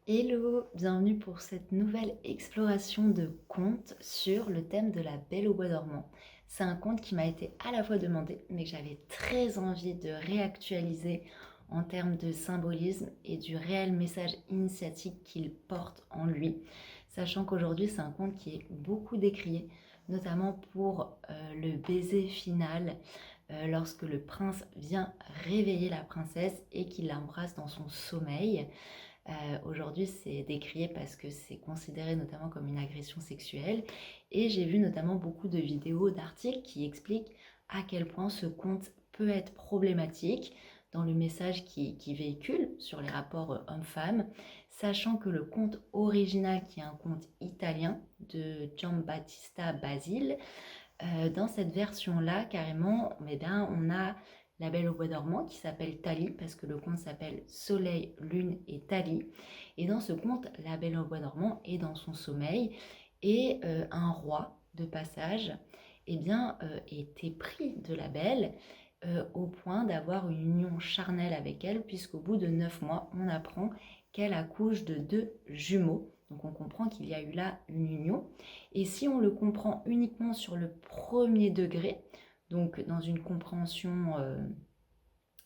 Hello, bienvenue pour cette nouvelle exploration de contes sur le thème de la Belle au bois dormant. C'est un conte qui m'a été à la fois demandé, mais que j'avais très envie de réactualiser en termes de symbolisme et du réel message initiatique qu'il porte en lui. Sachant qu'aujourd'hui, c'est un conte qui est beaucoup décrié, notamment pour le baiser final, lorsque le prince vient réveiller la princesse et qu'il l'embrasse dans son sommeil. Aujourd'hui, c'est décrié parce que c'est considéré notamment comme une agression sexuelle. Et j'ai vu notamment beaucoup de vidéos, d'articles qui expliquent à quel point ce conte peut être problématique dans le message qui véhicule sur les rapports hommes-femmes, sachant que le conte original, qui est un conte italien de Giambattista Basile, dans cette version-là, carrément, eh bien, on a la Belle au bois dormant qui s'appelle Thalie, parce que le conte s'appelle Soleil, Lune et Thalie. Et dans ce conte, la Belle au bois dormant est dans son sommeil et un roi de passage était pris de la Belle au point d'avoir une union charnelle avec elle, puisqu'au bout de 9 mois, on apprend qu'elle accouche de 2 jumeaux. Donc on comprend qu'il y a eu là une union. Et si on le comprend uniquement sur le premier degré, donc dans une compréhension,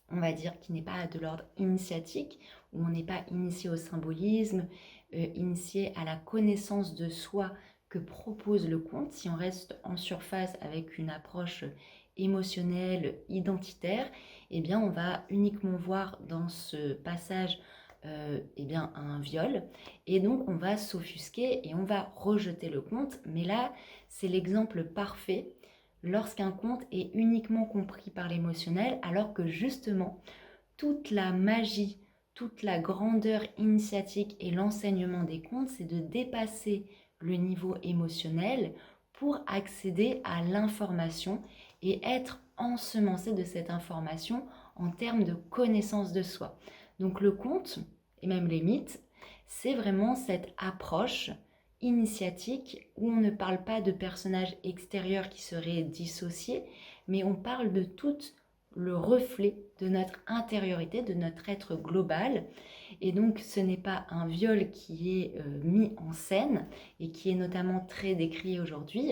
on va dire, qui n'est pas de l'ordre initiatique, où on n'est pas initié au symbolisme, initié à la connaissance de soi que propose le conte, si on reste en surface avec une approche émotionnelle, identitaire, eh bien on va uniquement voir dans ce passage un viol, et donc on va s'offusquer et on va rejeter le conte. Mais là, c'est l'exemple parfait lorsqu'un conte est uniquement compris par l'émotionnel, alors que justement, toute la magie, toute la grandeur initiatique et l'enseignement des contes, c'est de dépasser le niveau émotionnel pour accéder à l'information et être ensemencé de cette information en termes de connaissance de soi. Donc le conte, et même les mythes, c'est vraiment cette approche initiatique où on ne parle pas de personnages extérieurs qui seraient dissociés, mais on parle de tout le reflet de notre intériorité, de notre être global. Et donc ce n'est pas un viol qui est mis en scène et qui est notamment très décrié aujourd'hui,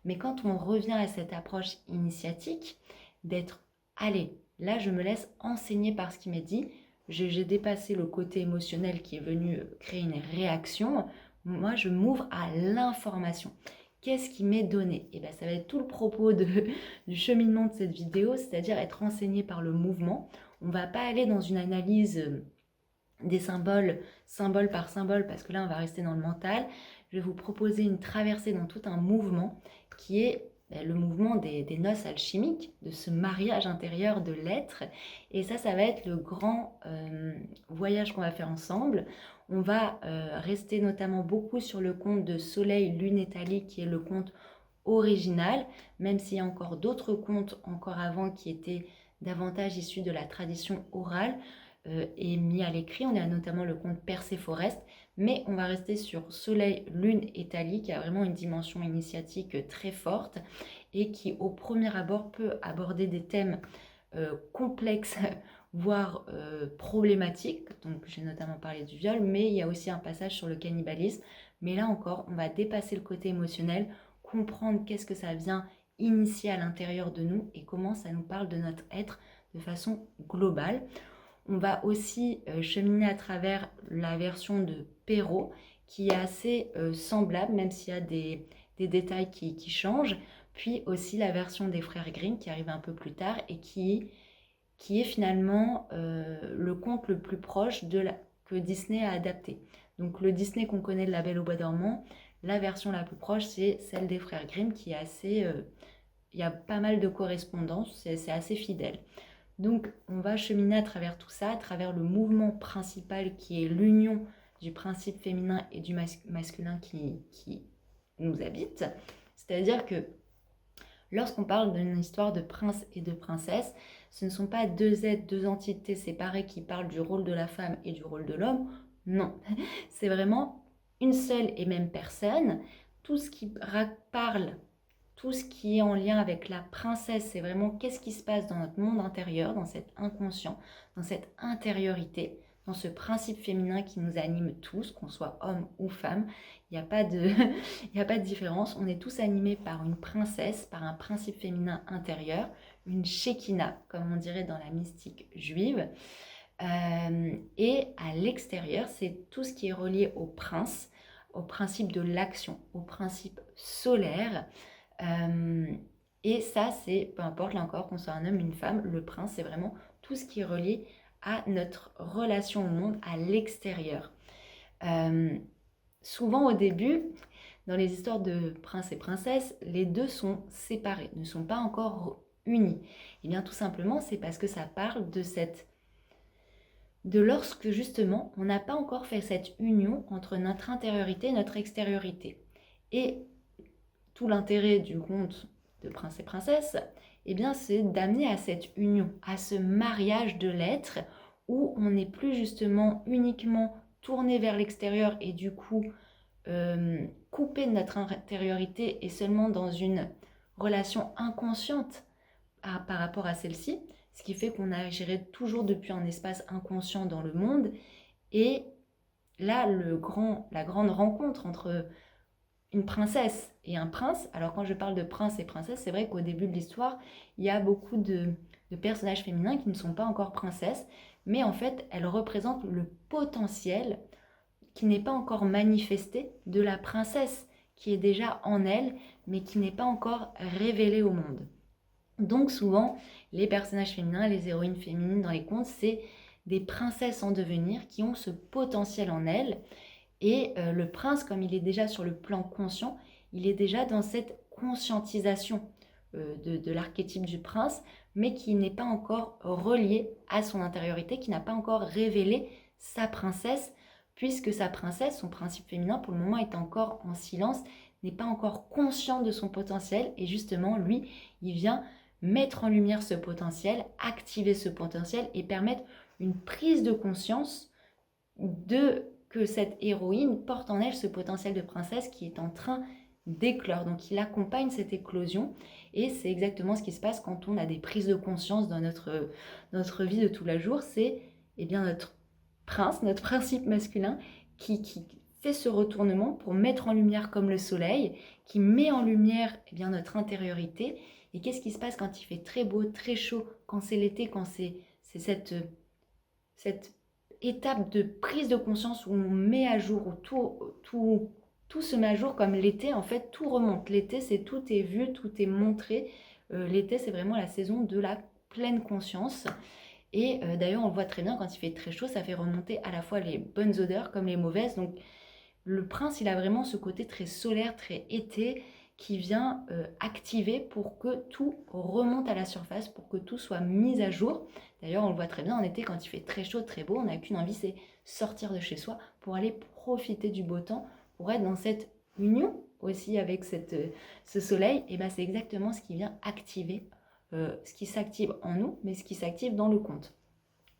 mais quand on revient à cette approche initiatique, d'être, allez, là je me laisse enseigner par ce qui m'est dit, j'ai dépassé le côté émotionnel qui est venu créer une réaction, moi je m'ouvre à l'information. Qu'est-ce qui m'est donné? Et bien ça va être tout le propos du cheminement de cette vidéo, c'est-à-dire être enseigné par le mouvement. On ne va pas aller dans une analyse des symboles, symbole par symbole, parce que là on va rester dans le mental. Je vais vous proposer une traversée dans tout un mouvement qui est le mouvement des noces alchimiques, de ce mariage intérieur de l'être. Et ça va être le grand voyage qu'on va faire ensemble. On va rester notamment beaucoup sur le conte de Soleil, Lune et Thalie, qui est le conte original, même s'il y a encore d'autres contes encore avant qui étaient davantage issus de la tradition orale et mis à l'écrit. On a notamment le conte Perséforeste, mais on va rester sur Soleil, Lune et Thalie, qui a vraiment une dimension initiatique très forte et qui, au premier abord, peut aborder des thèmes complexes, voire problématiques. Donc, j'ai notamment parlé du viol, mais il y a aussi un passage sur le cannibalisme. Mais là encore, on va dépasser le côté émotionnel, comprendre qu'est-ce que ça vient initier à l'intérieur de nous et comment ça nous parle de notre être de façon globale. On va aussi cheminer à travers la version de Perrault, qui est assez semblable, même s'il y a des détails qui changent. Puis aussi la version des frères Grimm, qui arrive un peu plus tard, et qui est finalement le conte le plus proche que Disney a adapté. Donc le Disney qu'on connaît de La Belle au bois dormant, la version la plus proche, c'est celle des frères Grimm, qui est assez... il y a pas mal de correspondances, c'est assez fidèle. Donc, on va cheminer à travers tout ça, à travers le mouvement principal qui est l'union du principe féminin et du masculin qui nous habite. C'est-à-dire que lorsqu'on parle d'une histoire de prince et de princesse, ce ne sont pas deux êtres, deux entités séparées qui parlent du rôle de la femme et du rôle de l'homme. Non, c'est vraiment une seule et même personne. Tout ce qui parle, tout ce qui est en lien avec la princesse, c'est vraiment qu'est-ce qui se passe dans notre monde intérieur, dans cet inconscient, dans cette intériorité, dans ce principe féminin qui nous anime tous, qu'on soit homme ou femme. Il n'y a pas de, il n'y a pas de différence. On est tous animés par une princesse, par un principe féminin intérieur, une Shekinah, comme on dirait dans la mystique juive. Et à l'extérieur, c'est tout ce qui est relié au prince, au principe de l'action, au principe solaire. Et ça, c'est, peu importe là encore, qu'on soit un homme, une femme, le prince, c'est vraiment tout ce qui est relié à notre relation au monde, à l'extérieur. Souvent au début, dans les histoires de princes et princesses, les deux sont séparés, ne sont pas encore unis. Et bien tout simplement, c'est parce que ça parle de lorsque justement, on n'a pas encore fait cette union entre notre intériorité et notre extériorité. Et tout l'intérêt du conte de prince et princesse, eh bien, c'est d'amener à cette union, à ce mariage de l'être, où on n'est plus justement uniquement tourné vers l'extérieur et du coup coupé de notre intériorité et seulement dans une relation inconsciente par rapport à celle-ci, ce qui fait qu'on agirait toujours depuis un espace inconscient dans le monde. Et là, la grande rencontre entre une princesse et un prince, alors quand je parle de prince et princesse, c'est vrai qu'au début de l'histoire, il y a beaucoup de personnages féminins qui ne sont pas encore princesses, mais en fait, elles représentent le potentiel qui n'est pas encore manifesté de la princesse, qui est déjà en elle, mais qui n'est pas encore révélé au monde. Donc souvent, les personnages féminins, les héroïnes féminines dans les contes, c'est des princesses en devenir qui ont ce potentiel en elles. Et le prince, comme il est déjà sur le plan conscient, il est déjà dans cette conscientisation de l'archétype du prince, mais qui n'est pas encore relié à son intériorité, qui n'a pas encore révélé sa princesse, puisque sa princesse, son principe féminin, pour le moment, est encore en silence, n'est pas encore conscient de son potentiel. Et justement, lui, il vient mettre en lumière ce potentiel, activer ce potentiel et permettre une prise de conscience que cette héroïne porte en elle ce potentiel de princesse qui est en train d'éclore. Donc il accompagne cette éclosion et c'est exactement ce qui se passe quand on a des prises de conscience dans notre vie de tous les jours. C'est bien notre prince, notre principe masculin qui fait ce retournement pour mettre en lumière comme le soleil, qui met en lumière bien notre intériorité. Et qu'est-ce qui se passe quand il fait très beau, très chaud, quand c'est l'été, quand c'est cette étape de prise de conscience où on met à jour, où tout se met à jour comme l'été, en fait, tout remonte. L'été, c'est tout est vu, tout est montré. L'été, c'est vraiment la saison de la pleine conscience. Et d'ailleurs, on le voit très bien, quand il fait très chaud, ça fait remonter à la fois les bonnes odeurs comme les mauvaises. Donc, le prince, il a vraiment ce côté très solaire, très été, qui vient activer pour que tout remonte à la surface, pour que tout soit mis à jour. D'ailleurs, on le voit très bien en été, quand il fait très chaud, très beau, on n'a qu'une envie, c'est sortir de chez soi pour aller profiter du beau temps, pour être dans cette union aussi avec ce soleil. Et bien, c'est exactement ce qui vient activer, ce qui s'active en nous, mais ce qui s'active dans le conte.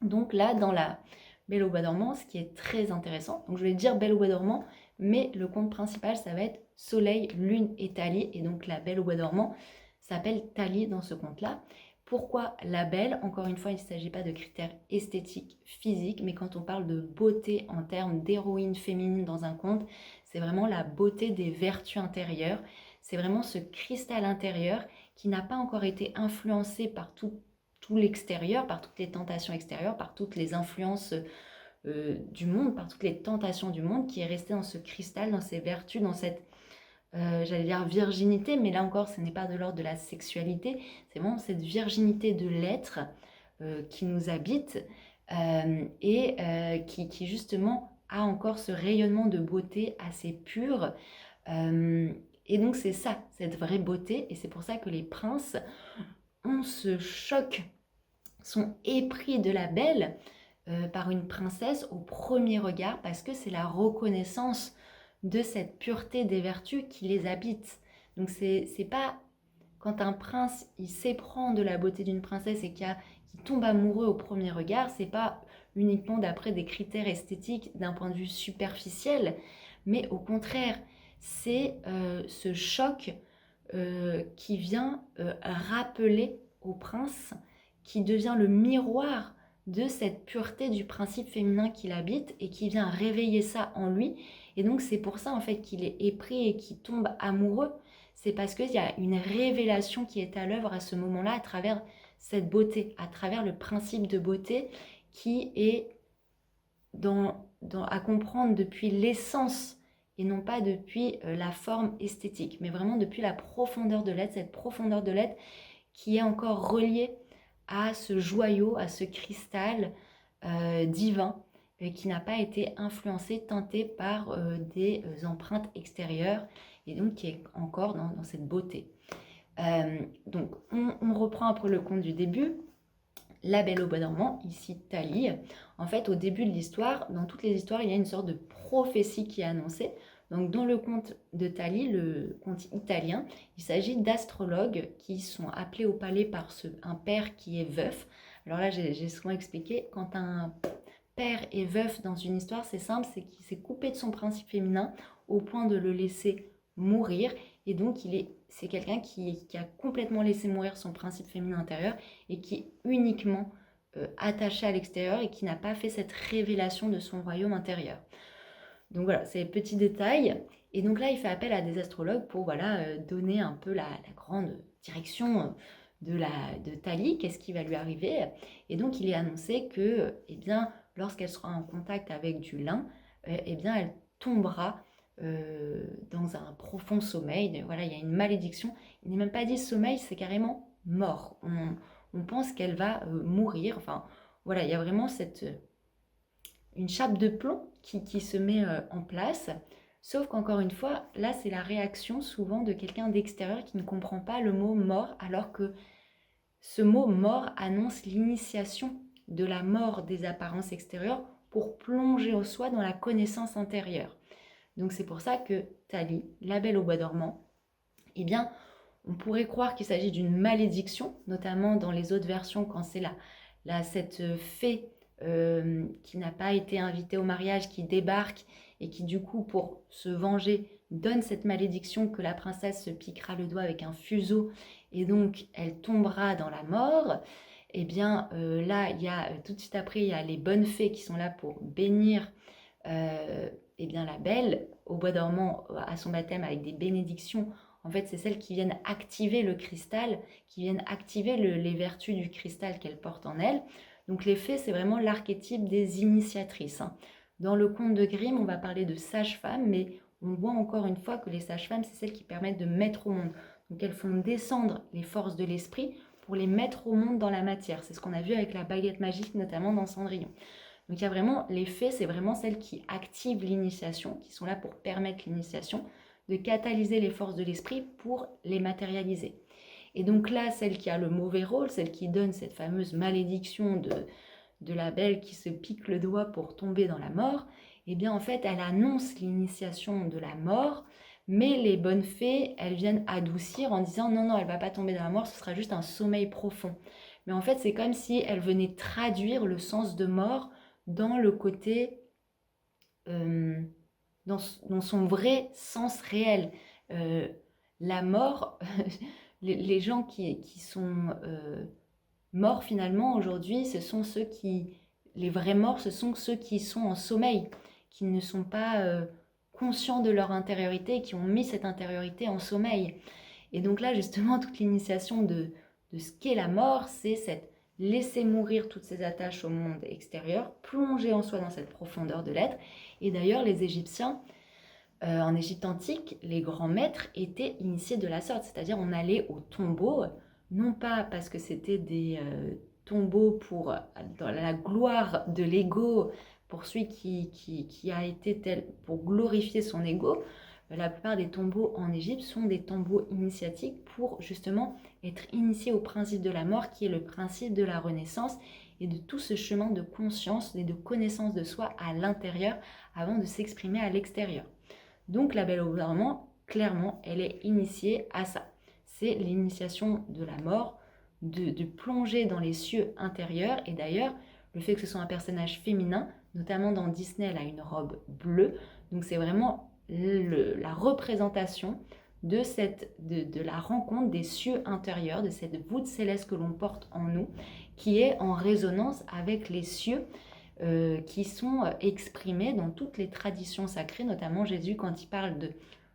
Donc là, dans la Belle au bois dormant, ce qui est très intéressant, donc je vais dire Belle au bois dormant, mais le conte principal, ça va être Soleil, Lune et Thalie. Et donc la Belle au bois dormant s'appelle Thalie dans ce conte-là. Pourquoi la belle? Encore une fois, il ne s'agit pas de critères esthétiques, physiques, mais quand on parle de beauté en termes d'héroïne féminine dans un conte, c'est vraiment la beauté des vertus intérieures. C'est vraiment ce cristal intérieur qui n'a pas encore été influencé par tout l'extérieur, par toutes les tentations extérieures, par toutes les influences du monde, par toutes les tentations du monde, qui est resté dans ce cristal, dans ses vertus, dans cette, j'allais dire virginité, mais là encore, ce n'est pas de l'ordre de la sexualité, c'est vraiment cette virginité de l'être qui nous habite et qui justement a encore ce rayonnement de beauté assez pur. Et donc c'est ça, cette vraie beauté, et c'est pour ça que les princes ont ce choc, sont épris de la belle par une princesse au premier regard, parce que c'est la reconnaissance de cette pureté des vertus qui les habite. Donc c'est pas quand un prince il s'éprend de la beauté d'une princesse et qui tombe amoureux au premier regard, c'est pas uniquement d'après des critères esthétiques d'un point de vue superficiel, mais au contraire, c'est ce choc qui vient rappeler au prince, qui devient le miroir de cette pureté du principe féminin qu'il habite et qui vient réveiller ça en lui. Et donc c'est pour ça en fait qu'il est épris et qu'il tombe amoureux. C'est parce qu'il y a une révélation qui est à l'œuvre à ce moment-là à travers cette beauté, à travers le principe de beauté qui est à comprendre depuis l'essence et non pas depuis la forme esthétique, mais vraiment depuis la profondeur de l'être, cette profondeur de l'être qui est encore reliée à ce joyau, à ce cristal divin qui n'a pas été influencé, teinté par des empreintes extérieures et donc qui est encore dans cette beauté. Donc on reprend après le conte du début. La Belle au Bois dormant, ici Thalie. En fait, au début de l'histoire, dans toutes les histoires, il y a une sorte de prophétie qui est annoncée. Donc, dans le conte de Thalie, le conte italien, il s'agit d'astrologues qui sont appelés au palais par un père qui est veuf. Alors là, j'ai souvent expliqué, quand un père est veuf dans une histoire, c'est simple, c'est qu'il s'est coupé de son principe féminin au point de le laisser mourir. Et donc, c'est quelqu'un qui a complètement laissé mourir son principe féminin intérieur et qui est uniquement attaché à l'extérieur et qui n'a pas fait cette révélation de son royaume intérieur. Donc voilà, c'est les petits détails. Et donc là, il fait appel à des astrologues pour donner un peu la grande direction de Thalie, qu'est-ce qui va lui arriver. Et donc, il est annoncé que, lorsqu'elle sera en contact avec du lin, elle tombera dans un profond sommeil. Voilà, il y a une malédiction. Il n'est même pas dit sommeil, c'est carrément mort. On pense qu'elle va mourir. Enfin, voilà, il y a vraiment une chape de plomb qui se met en place. Sauf qu'encore une fois, là, c'est la réaction souvent de quelqu'un d'extérieur qui ne comprend pas le mot mort, alors que ce mot mort annonce l'initiation de la mort des apparences extérieures pour plonger au soi dans la connaissance intérieure. Donc c'est pour ça que Thalie, la Belle au Bois dormant, on pourrait croire qu'il s'agit d'une malédiction, notamment dans les autres versions quand c'est cette fée qui n'a pas été invitée au mariage, qui débarque et qui du coup pour se venger donne cette malédiction que la princesse se piquera le doigt avec un fuseau et donc elle tombera dans la mort. Là, il y a tout de suite après, il y a les bonnes fées qui sont là pour bénir la Belle au Bois dormant à son baptême avec des bénédictions. En fait, c'est celles qui viennent activer le cristal, qui viennent activer les vertus du cristal qu'elle porte en elle. Donc les fées, c'est vraiment l'archétype des initiatrices. Dans le conte de Grimm, on va parler de sages-femmes, mais on voit encore une fois que les sages-femmes, c'est celles qui permettent de mettre au monde. Donc elles font descendre les forces de l'esprit pour les mettre au monde dans la matière. C'est ce qu'on a vu avec la baguette magique, notamment dans Cendrillon. Donc il y a vraiment, les fées, c'est vraiment celles qui activent l'initiation, qui sont là pour permettre l'initiation, de catalyser les forces de l'esprit pour les matérialiser. Et donc là, celle qui a le mauvais rôle, celle qui donne cette fameuse malédiction de la Belle qui se pique le doigt pour tomber dans la mort, en fait, elle annonce l'initiation de la mort, mais les bonnes fées, elles viennent adoucir en disant non, elle ne va pas tomber dans la mort, ce sera juste un sommeil profond. Mais en fait, c'est comme si elle venait traduire le sens de mort dans le côté, dans son vrai sens réel. La mort, les gens qui sont morts finalement aujourd'hui, les vrais morts, ce sont ceux qui sont en sommeil, qui ne sont pas conscients de leur intériorité et qui ont mis cette intériorité en sommeil. Et donc là, justement, toute l'initiation de ce qu'est la mort, c'est laisser mourir toutes ces attaches au monde extérieur, plonger en soi dans cette profondeur de l'être. Et d'ailleurs, les Égyptiens, en Égypte antique, les grands maîtres étaient initiés de la sorte, c'est-à-dire on allait au tombeau, non pas parce que c'était des tombeaux dans la gloire de l'ego, pour celui qui a été tel, pour glorifier son ego. La plupart des tombeaux en Égypte sont des tombeaux initiatiques pour justement être initiés au principe de la mort, qui est le principe de la renaissance et de tout ce chemin de conscience et de connaissance de soi à l'intérieur avant de s'exprimer à l'extérieur. Donc la Belle au Bois dormant, clairement, elle est initiée à ça. C'est l'initiation de la mort, de plonger dans les cieux intérieurs. Et d'ailleurs, le fait que ce soit un personnage féminin, notamment dans Disney, elle a une robe bleue. Donc c'est vraiment la représentation de la rencontre des cieux intérieurs, de cette voûte céleste que l'on porte en nous, qui est en résonance avec les cieux, qui sont exprimés dans toutes les traditions sacrées, notamment Jésus quand il parle de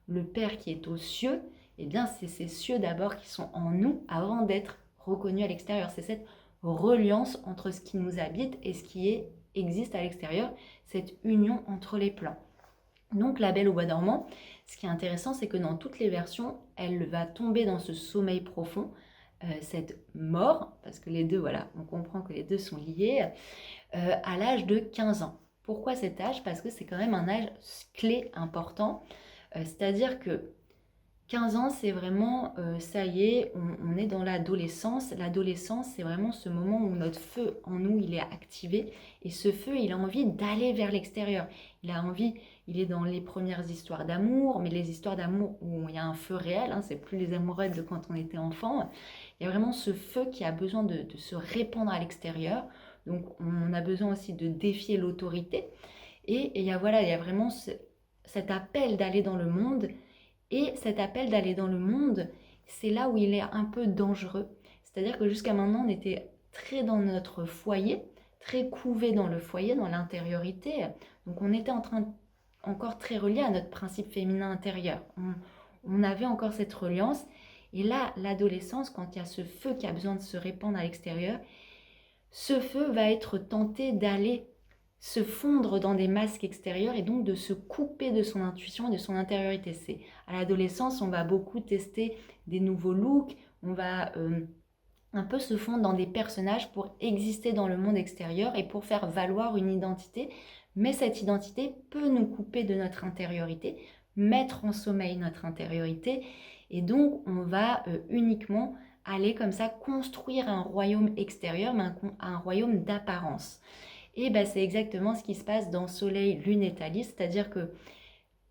le Père qui est aux cieux, eh bien c'est ces cieux d'abord qui sont en nous avant d'être reconnus à l'extérieur. C'est cette reliance entre ce qui nous habite et ce qui existe à l'extérieur, cette union entre les plans. Donc la Belle au bois dormant, ce qui est intéressant, c'est que dans toutes les versions, elle va tomber dans ce sommeil profond, cette mort, parce que les deux, voilà, on comprend que les deux sont liés, à l'âge de 15 ans. Pourquoi cet âge? Parce que c'est quand même un âge clé important, c'est-à-dire que 15 ans, c'est vraiment, ça y est, on est dans l'adolescence. L'adolescence, c'est vraiment ce moment où notre feu en nous, il est activé. Et ce feu, il a envie d'aller vers l'extérieur. Il a envie, il est dans les premières histoires d'amour, mais les histoires d'amour où il y a un feu réel, hein, c'est plus les amourettes de quand on était enfant. Il y a vraiment ce feu qui a besoin de se répandre à l'extérieur. Donc, on a besoin aussi de défier l'autorité. Et il y a, voilà, il y a vraiment cet appel d'aller dans le monde. Et cet appel d'aller dans le monde, c'est là où il est un peu dangereux. C'est-à-dire que jusqu'à maintenant, on était très dans notre foyer, très couvé dans le foyer, dans l'intériorité. Donc on était encore très relié à notre principe féminin intérieur. On avait encore cette reliance. Et là, l'adolescence, quand il y a ce feu qui a besoin de se répandre à l'extérieur, ce feu va être tenté d'aller se fondre dans des masques extérieurs et donc de se couper de son intuition et de son intériorité. C'est à l'adolescence, on va beaucoup tester des nouveaux looks, on va un peu se fondre dans des personnages pour exister dans le monde extérieur et pour faire valoir une identité. Mais cette identité peut nous couper de notre intériorité, mettre en sommeil notre intériorité et donc on va uniquement aller comme ça construire un royaume extérieur, mais un royaume d'apparence. Et ben, c'est exactement ce qui se passe dans Soleil, Lune et Thalie, c'est-à-dire que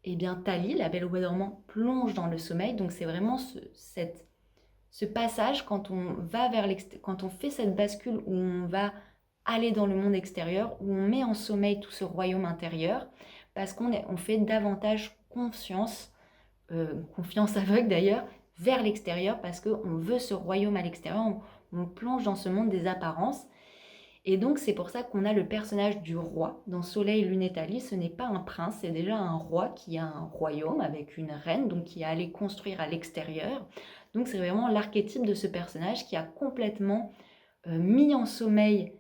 eh bien, Thalie, la Belle au bois dormant, plonge dans le sommeil. Donc c'est vraiment ce passage quand on va vers quand on fait cette bascule où on va aller dans le monde extérieur, où on met en sommeil tout ce royaume intérieur, parce on fait davantage confiance aveugle d'ailleurs, vers l'extérieur, parce qu'on veut ce royaume à l'extérieur, on plonge dans ce monde des apparences. Et donc c'est pour ça qu'on a le personnage du roi dans Soleil, Lune et Thalie. Ce n'est pas un prince, c'est déjà un roi qui a un royaume avec une reine, donc qui a allé construire à l'extérieur. Donc c'est vraiment l'archétype de ce personnage qui a complètement mis en sommeil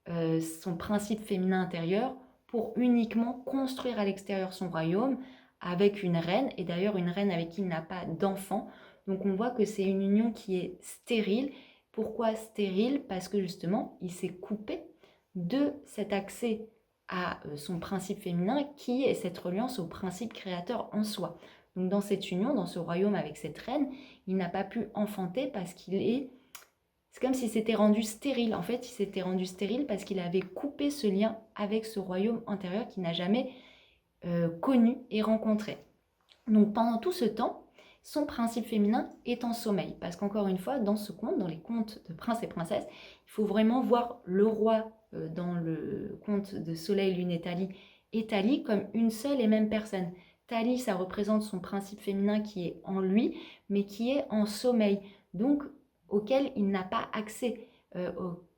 son principe féminin intérieur pour uniquement construire à l'extérieur son royaume avec une reine, et d'ailleurs une reine avec qui il n'a pas d'enfant. Donc on voit que c'est une union qui est stérile. Pourquoi stérile? Parce que justement, il s'est coupé de cet accès à son principe féminin qui est cette reliance au principe créateur en soi. Donc dans cette union, dans ce royaume avec cette reine, il n'a pas pu enfanter parce qu'il est... C'est comme s'il s'était rendu stérile. En fait, il s'était rendu stérile parce qu'il avait coupé ce lien avec ce royaume intérieur qu'il n'a jamais connu et rencontré. Donc pendant tout ce temps, son principe féminin est en sommeil. Parce qu'encore une fois, dans ce conte, dans les contes de princes et princesses, il faut vraiment voir le roi dans le conte de Soleil, Lune et Thalie comme une seule et même personne. Thalie, ça représente son principe féminin qui est en lui, mais qui est en sommeil, donc auquel il n'a pas accès,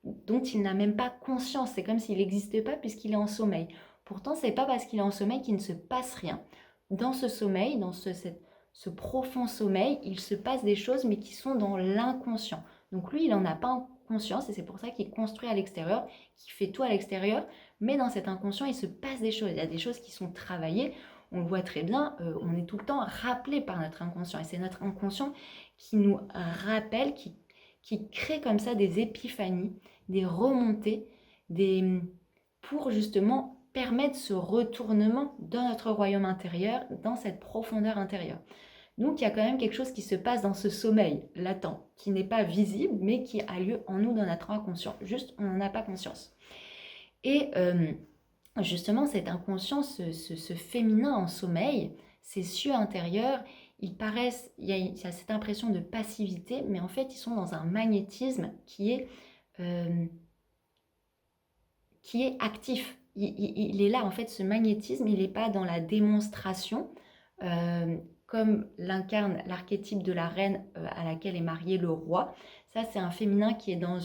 dont il n'a même pas conscience. C'est comme s'il n'existait pas puisqu'il est en sommeil. Pourtant, c'est pas parce qu'il est en sommeil qu'il ne se passe rien. Dans ce sommeil, dans ce profond sommeil, il se passe des choses, mais qui sont dans l'inconscient. Donc lui, il n'en a pas conscience, et c'est pour ça qu'il construit à l'extérieur, qu'il fait tout à l'extérieur, mais dans cet inconscient, il se passe des choses. Il y a des choses qui sont travaillées, on le voit très bien, on est tout le temps rappelé par notre inconscient, et c'est notre inconscient qui nous rappelle, qui crée comme ça des épiphanies, des remontées, pour justement permettre ce retournement dans notre royaume intérieur, dans cette profondeur intérieure. Donc il y a quand même quelque chose qui se passe dans ce sommeil latent, qui n'est pas visible, mais qui a lieu en nous dans notre inconscient. Juste, on n'en a pas conscience. Et justement, cet inconscient, ce féminin en sommeil, ces cieux intérieurs, ils paraissent, il y a cette impression de passivité, mais en fait, ils sont dans un magnétisme qui est actif. Il est là, en fait, ce magnétisme, il n'est pas dans la démonstration, comme l'incarne l'archétype de la reine à laquelle est marié le roi. Ça, c'est un féminin qui est dans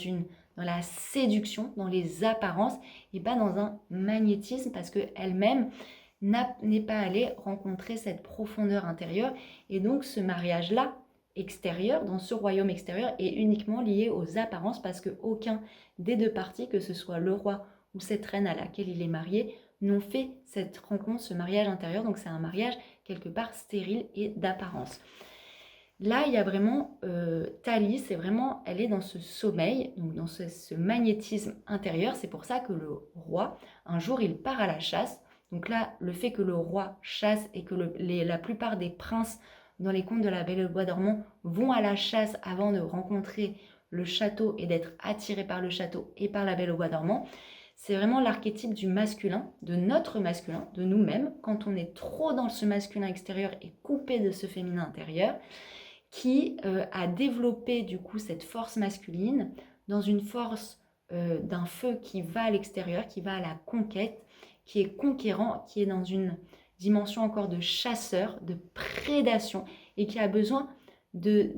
dans la séduction, dans les apparences, et pas dans un magnétisme, parce qu'elle-même n'est pas allée rencontrer cette profondeur intérieure. Et donc ce mariage-là, extérieur, dans ce royaume extérieur, est uniquement lié aux apparences, parce qu'aucun des deux parties, que ce soit le roi ou cette reine à laquelle il est marié, n'ont fait cette rencontre, ce mariage intérieur. Donc c'est un mariage quelque part stérile et d'apparence. Là, il y a vraiment Thalie, c'est vraiment, elle est dans ce sommeil, donc dans ce magnétisme intérieur. C'est pour ça que le roi, un jour, il part à la chasse. Donc là, le fait que le roi chasse et que la plupart des princes dans les contes de la Belle et le Bois dormant vont à la chasse avant de rencontrer le château et d'être attirés par le château et par la Belle au Bois dormant, c'est vraiment l'archétype du masculin, de notre masculin, de nous-mêmes, quand on est trop dans ce masculin extérieur et coupé de ce féminin intérieur, qui a développé du coup cette force masculine dans une force d'un feu qui va à l'extérieur, qui va à la conquête, qui est conquérant, qui est dans une dimension encore de chasseur, de prédation, et qui a besoin de...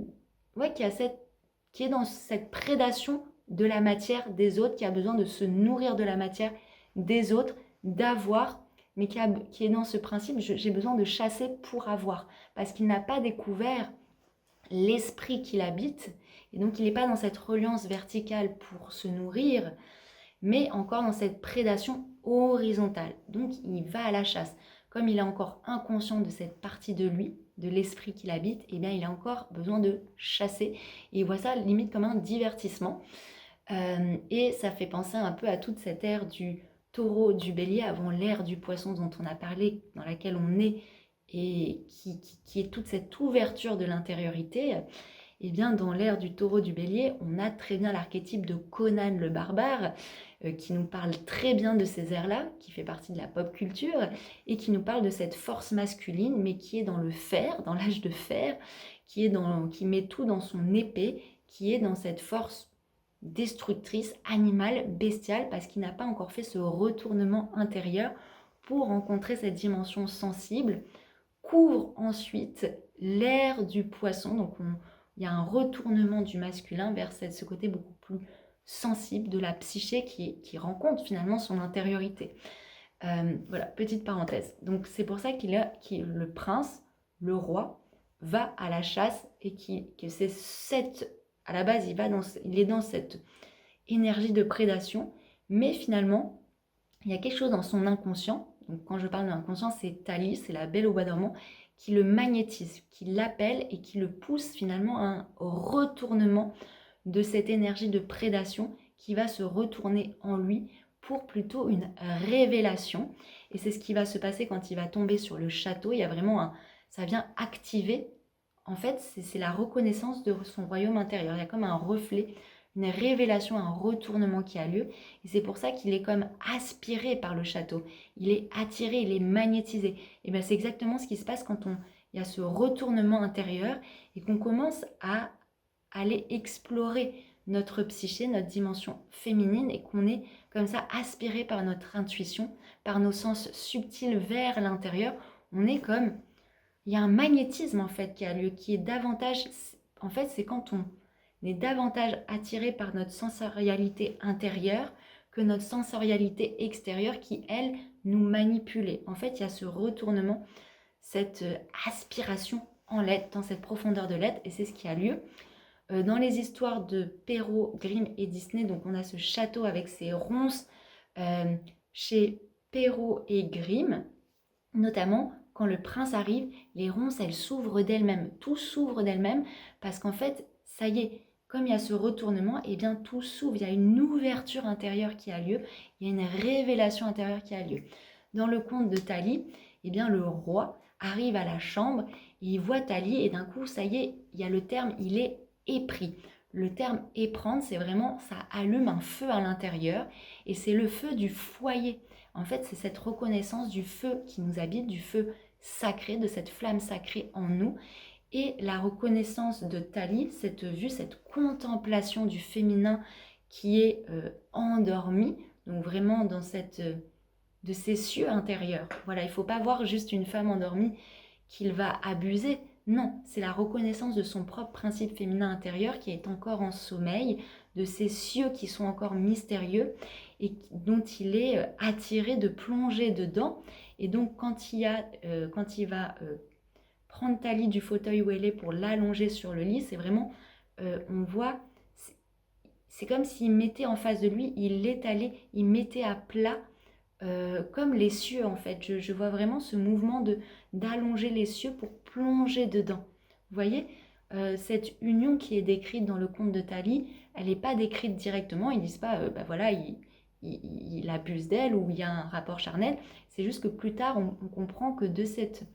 Ouais, qui est dans cette prédation de la matière des autres, qui a besoin de se nourrir de la matière des autres, d'avoir, mais qui est dans ce principe, j'ai besoin de chasser pour avoir, parce qu'il n'a pas découvert l'esprit qui l'habite, et donc il n'est pas dans cette reliance verticale pour se nourrir, mais encore dans cette prédation horizontale. Donc il va à la chasse. Comme il est encore inconscient de cette partie de lui, de l'esprit qui l'habite, et bien il a encore besoin de chasser. Et il voit ça limite comme un divertissement. Et ça fait penser un peu à toute cette ère du taureau, du bélier, avant l'ère du poisson dont on a parlé, dans laquelle on est, et qui est toute cette ouverture de l'intériorité. Et bien dans l'ère du taureau, du bélier, on a très bien l'archétype de Conan le barbare, qui nous parle très bien de ces ères-là, qui fait partie de la pop culture, et qui nous parle de cette force masculine, mais qui est dans le fer, dans l'âge de fer, qui met tout dans son épée, qui est dans cette force destructrice, animale, bestiale, parce qu'il n'a pas encore fait ce retournement intérieur pour rencontrer cette dimension sensible. Couvre ensuite l'ère du poisson, donc il y a un retournement du masculin vers ce côté beaucoup plus sensible de la psyché qui rencontre finalement son intériorité. Voilà, petite parenthèse. Donc c'est pour ça le prince, le roi, va à la chasse et que c'est à la base, il est dans cette énergie de prédation, mais finalement, il y a quelque chose dans son inconscient. Donc quand je parle de l'inconscient, c'est Thalie, c'est la Belle au Bois dormant, qui le magnétise, qui l'appelle et qui le pousse finalement à un retournement de cette énergie de prédation qui va se retourner en lui pour plutôt une révélation. Et c'est ce qui va se passer quand il va tomber sur le château. Il y a vraiment ça vient activer, en fait, c'est la reconnaissance de son royaume intérieur. Il y a comme un reflet, une révélation, un retournement qui a lieu. Et c'est pour ça qu'il est comme aspiré par le château. Il est attiré, il est magnétisé. Et bien c'est exactement ce qui se passe quand il y a ce retournement intérieur et qu'on commence à aller explorer notre psyché, notre dimension féminine, et qu'on est comme ça aspiré par notre intuition, par nos sens subtils vers l'intérieur. On est comme... Il y a un magnétisme en fait qui a lieu, qui est davantage... En fait, c'est quand on est davantage attiré par notre sensorialité intérieure que notre sensorialité extérieure qui, elle, nous manipule. En fait, il y a ce retournement, cette aspiration en l'être, dans cette profondeur de l'être, et c'est ce qui a lieu. Dans les histoires de Perrault, Grimm et Disney, donc on a ce château avec ses ronces. Chez Perrault et Grimm, notamment, quand le prince arrive, les ronces, elles s'ouvrent d'elles-mêmes. Tout s'ouvre d'elles-mêmes parce qu'en fait, ça y est, comme il y a ce retournement, et bien tout s'ouvre. Il y a une ouverture intérieure qui a lieu. Il y a une révélation intérieure qui a lieu. Dans le conte de Thalie, et bien le roi arrive à la chambre, et il voit Thalie et d'un coup, ça y est, il y a le terme, il est épris. Le terme éprendre, c'est vraiment, ça allume un feu à l'intérieur et c'est le feu du foyer. En fait, c'est cette reconnaissance du feu qui nous habite, du feu sacré, de cette flamme sacrée en nous. Et la reconnaissance de Thalie, cette vue, cette contemplation du féminin qui est endormi, donc vraiment dans de ses cieux intérieurs. Voilà, il ne faut pas voir juste une femme endormie qu'il va abuser. Non, c'est la reconnaissance de son propre principe féminin intérieur qui est encore en sommeil, de ces cieux qui sont encore mystérieux et dont il est attiré de plonger dedans. Et donc quand il va prendre Thalie du fauteuil où elle est pour l'allonger sur le lit, c'est vraiment, on voit, c'est comme s'il mettait en face de lui, il l'étalait, il mettait à plat, comme les cieux en fait. Je vois vraiment ce mouvement d'allonger les cieux pour plonger dedans. Vous voyez, cette union qui est décrite dans le conte de Thalie, elle n'est pas décrite directement. Ils disent pas, bah voilà, il abuse d'elle ou il y a un rapport charnel. C'est juste que plus tard, on comprend que de cette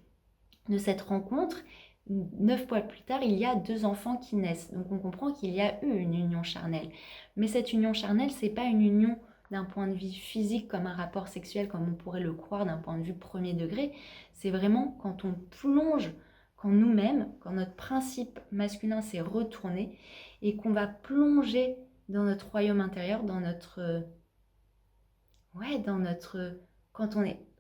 rencontre, 9 mois plus tard, il y a 2 enfants qui naissent. Donc on comprend qu'il y a eu une union charnelle. Mais cette union charnelle, c'est pas une union d'un point de vue physique comme un rapport sexuel comme on pourrait le croire d'un point de vue premier degré. C'est vraiment quand on plonge, quand nous-mêmes, quand notre principe masculin s'est retourné et qu'on va plonger dans notre royaume intérieur, dans notre...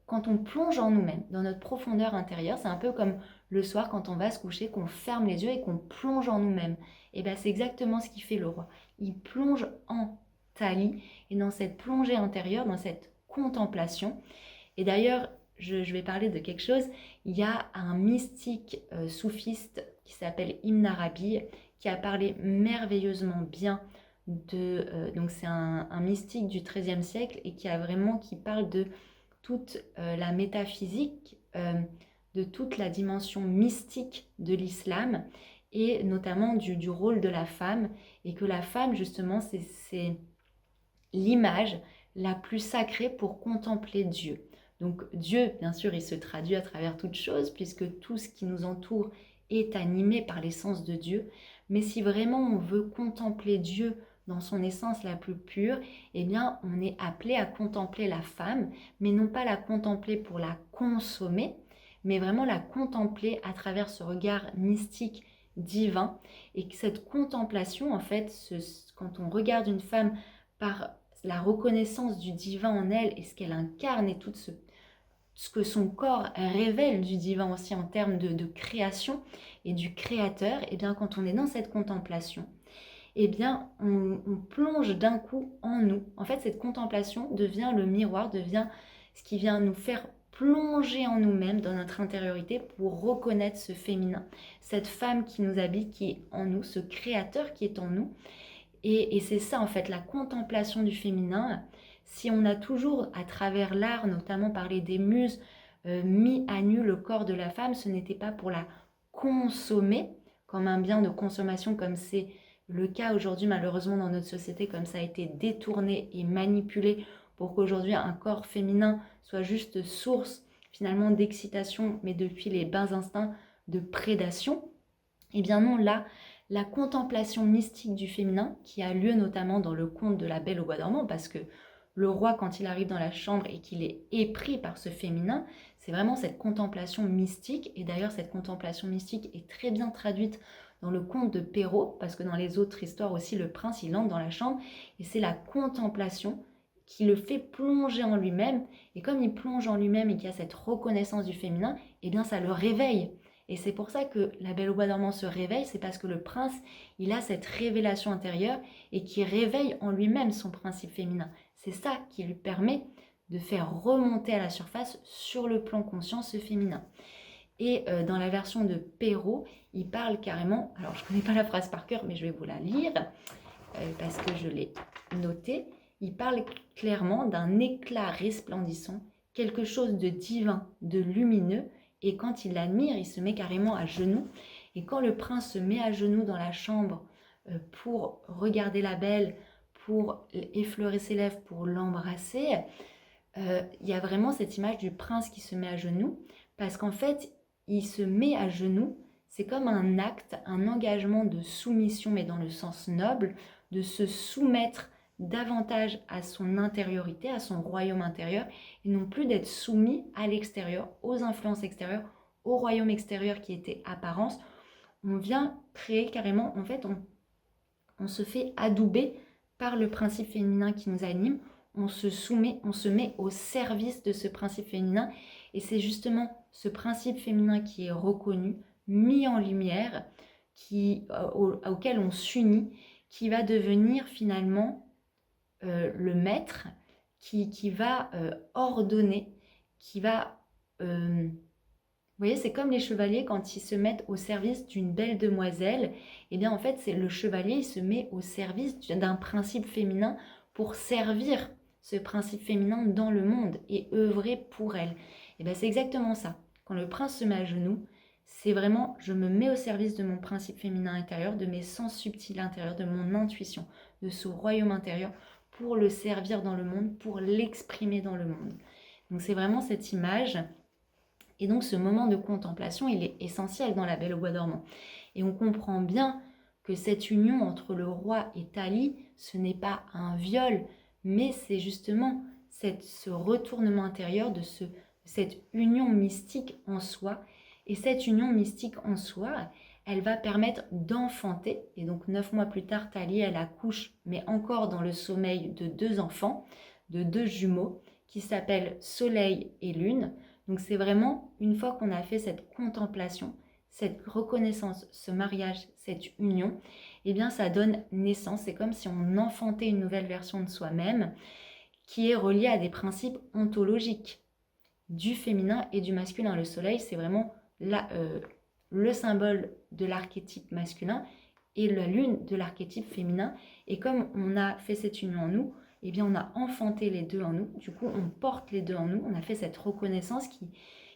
quand on plonge en nous-mêmes, dans notre profondeur intérieure, c'est un peu comme le soir quand on va se coucher, qu'on ferme les yeux et qu'on plonge en nous-mêmes. Et bien c'est exactement ce qu'il fait le roi. Il plonge en Thalie et dans cette plongée intérieure, dans cette contemplation. Et d'ailleurs, je vais parler de quelque chose. Il y a un mystique soufiste qui s'appelle Ibn Arabi qui a parlé merveilleusement bien donc c'est un mystique du XIIIe siècle et qui parle de toute la métaphysique, de toute la dimension mystique de l'islam et notamment du rôle de la femme, et que la femme justement c'est l'image la plus sacrée pour contempler Dieu. Donc Dieu, bien sûr, il se traduit à travers toutes choses puisque tout ce qui nous entoure est animé par l'essence de Dieu. Mais si vraiment on veut contempler Dieu dans son essence la plus pure, eh bien on est appelé à contempler la femme, mais non pas la contempler pour la consommer, mais vraiment la contempler à travers ce regard mystique divin. Et que cette contemplation, en fait, quand on regarde une femme par la reconnaissance du divin en elle et ce qu'elle incarne et tout ce que son corps révèle du divin aussi en termes de création et du créateur, et bien quand on est dans cette contemplation, et bien on plonge d'un coup en nous. En fait, cette contemplation devient le miroir, devient ce qui vient nous faire plonger en nous-mêmes, dans notre intériorité, pour reconnaître ce féminin, cette femme qui nous habite, qui est en nous, ce créateur qui est en nous. Et c'est ça en fait, la contemplation du féminin. Si on a toujours, à travers l'art, notamment parlé des muses, mis à nu le corps de la femme, ce n'était pas pour la consommer comme un bien de consommation, comme c'est le cas aujourd'hui malheureusement dans notre société, comme ça a été détourné et manipulé pour qu'aujourd'hui un corps féminin soit juste source finalement d'excitation, mais depuis les bas instincts de prédation. Eh bien non, là, la contemplation mystique du féminin, qui a lieu notamment dans le conte de la Belle au bois dormant, parce que le roi, quand il arrive dans la chambre et qu'il est épris par ce féminin, c'est vraiment cette contemplation mystique. Et d'ailleurs, cette contemplation mystique est très bien traduite dans le conte de Perrault, parce que dans les autres histoires aussi, le prince, il entre dans la chambre, et c'est la contemplation qui le fait plonger en lui-même. Et comme il plonge en lui-même et qu'il y a cette reconnaissance du féminin, eh bien ça le réveille. Et c'est pour ça que la Belle au bois dormant se réveille, c'est parce que le prince, il a cette révélation intérieure et qui réveille en lui-même son principe féminin. C'est ça qui lui permet de faire remonter à la surface sur le plan conscient ce féminin. Et dans la version de Perrault, il parle carrément, alors je ne connais pas la phrase par cœur, mais je vais vous la lire parce que je l'ai notée. Il parle clairement d'un éclat resplendissant, quelque chose de divin, de lumineux. Et quand il l'admire, il se met carrément à genoux. Et quand le prince se met à genoux dans la chambre pour regarder la belle, pour effleurer ses lèvres, pour l'embrasser, il y a vraiment cette image du prince qui se met à genoux. Parce qu'en fait, il se met à genoux, c'est comme un acte, un engagement de soumission, mais dans le sens noble, de se soumettre davantage à son intériorité, à son royaume intérieur, et non plus d'être soumis à l'extérieur, aux influences extérieures, au royaume extérieur qui était apparence. On vient créer carrément, en fait, on se fait adouber par le principe féminin qui nous anime, on se soumet, on se met au service de ce principe féminin, et c'est justement ce principe féminin qui est reconnu, mis en lumière, auquel on s'unit, qui va devenir finalement le maître, qui va ordonner, qui va... vous voyez, c'est comme les chevaliers quand ils se mettent au service d'une belle demoiselle. Eh bien, en fait, c'est le chevalier, il se met au service d'un principe féminin pour servir ce principe féminin dans le monde et œuvrer pour elle. Eh bien, c'est exactement ça. Quand le prince se met à genoux, c'est vraiment, je me mets au service de mon principe féminin intérieur, de mes sens subtils intérieurs, de mon intuition, de ce royaume intérieur pour le servir dans le monde, pour l'exprimer dans le monde. Donc, c'est vraiment cette image. Et donc ce moment de contemplation, il est essentiel dans La Belle au bois dormant. Et on comprend bien que cette union entre le roi et Thalie, ce n'est pas un viol, mais c'est justement ce retournement intérieur de cette union mystique en soi. Et cette union mystique en soi, elle va permettre d'enfanter. Et donc 9 mois plus tard, Thalie, elle accouche, mais encore dans le sommeil de 2 enfants, de 2 jumeaux, qui s'appellent Soleil et Lune. Donc c'est vraiment, une fois qu'on a fait cette contemplation, cette reconnaissance, ce mariage, cette union, eh bien ça donne naissance. C'est comme si on enfantait une nouvelle version de soi-même qui est reliée à des principes ontologiques du féminin et du masculin. Le soleil, c'est vraiment le symbole de l'archétype masculin et la lune de l'archétype féminin. Et comme on a fait cette union en nous, eh bien on a enfanté les deux en nous, du coup on porte les deux en nous, on a fait cette reconnaissance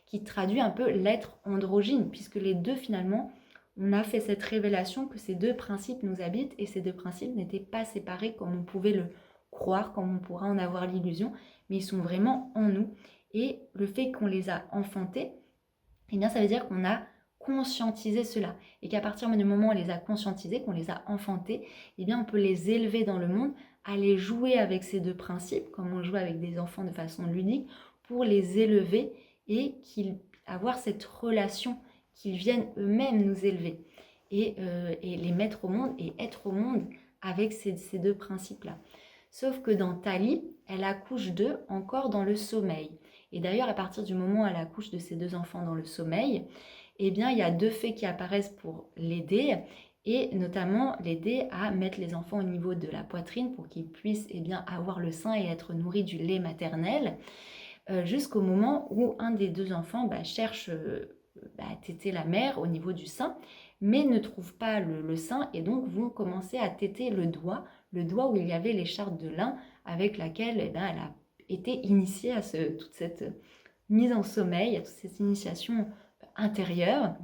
qui traduit un peu l'être androgyne, puisque les deux finalement, on a fait cette révélation que ces 2 principes nous habitent, et ces 2 principes n'étaient pas séparés comme on pouvait le croire, comme on pourra en avoir l'illusion, mais ils sont vraiment en nous, et le fait qu'on les a enfantés, eh bien ça veut dire qu'on a conscientisé cela, et qu'à partir du moment où on les a conscientisés, qu'on les a enfantés, eh bien on peut les élever dans le monde, aller jouer avec ces 2 principes, comme on joue avec des enfants de façon ludique, pour les élever et avoir cette relation, qu'ils viennent eux-mêmes nous élever et les mettre au monde et être au monde avec ces 2 principes-là. Sauf que dans Thalie, elle accouche d'eux encore dans le sommeil. Et d'ailleurs, à partir du moment où elle accouche de ces 2 enfants dans le sommeil, eh bien, il y a 2 fées qui apparaissent pour l'aider, et notamment l'aider à mettre les enfants au niveau de la poitrine pour qu'ils puissent avoir le sein et être nourris du lait maternel, jusqu'au moment où un des 2 enfants cherche à téter la mère au niveau du sein, mais ne trouve pas le sein, et donc vont commencer à téter le doigt où il y avait l'écharpe de lin avec laquelle elle a été initiée à toute cette mise en sommeil, à toute cette initiation intérieure.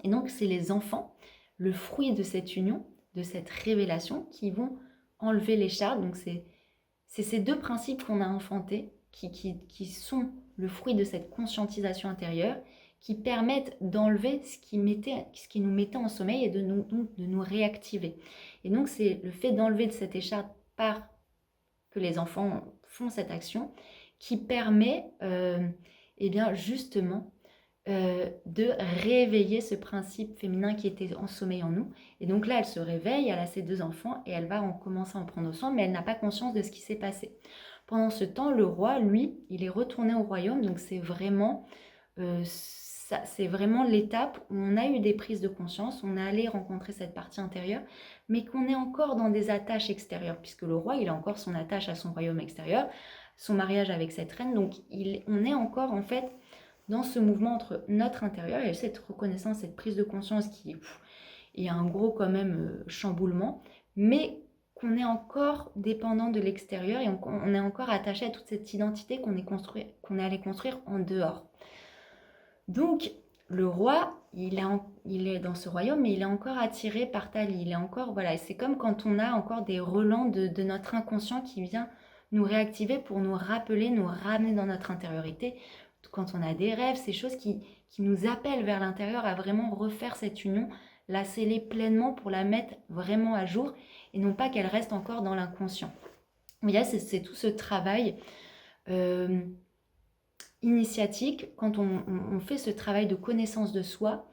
Et donc c'est les enfants, le fruit de cette union, de cette révélation, qui vont enlever l'écharpe. Donc c'est ces 2 principes qu'on a enfantés qui sont le fruit de cette conscientisation intérieure, qui permettent d'enlever ce qui nous mettait en sommeil et de nous réactiver. Et donc c'est le fait d'enlever de cette écharpe par que les enfants font cette action qui permet justement de réveiller ce principe féminin qui était en sommeil en nous. Et donc là, elle se réveille, elle a ses 2 enfants et elle va commencer à en prendre soin, mais elle n'a pas conscience de ce qui s'est passé. Pendant ce temps, le roi, lui, il est retourné au royaume, donc c'est vraiment l'étape où on a eu des prises de conscience, on est allé rencontrer cette partie intérieure, mais qu'on est encore dans des attaches extérieures, puisque le roi, il a encore son attache à son royaume extérieur, son mariage avec cette reine, donc on est encore en fait dans ce mouvement entre notre intérieur et cette reconnaissance, cette prise de conscience qui est un gros quand même chamboulement, mais qu'on est encore dépendant de l'extérieur et on est encore attaché à toute cette identité qu'on est allé construire en dehors. Donc le roi, il est dans ce royaume, mais il est encore attiré par Thalie. Il est encore, voilà, c'est comme quand on a encore des relents de notre inconscient qui vient nous réactiver pour nous rappeler, nous ramener dans notre intériorité. Quand on a des rêves, ces choses qui nous appellent vers l'intérieur à vraiment refaire cette union, la sceller pleinement pour la mettre vraiment à jour et non pas qu'elle reste encore dans l'inconscient. Mais là, c'est tout ce travail initiatique, quand on fait ce travail de connaissance de soi,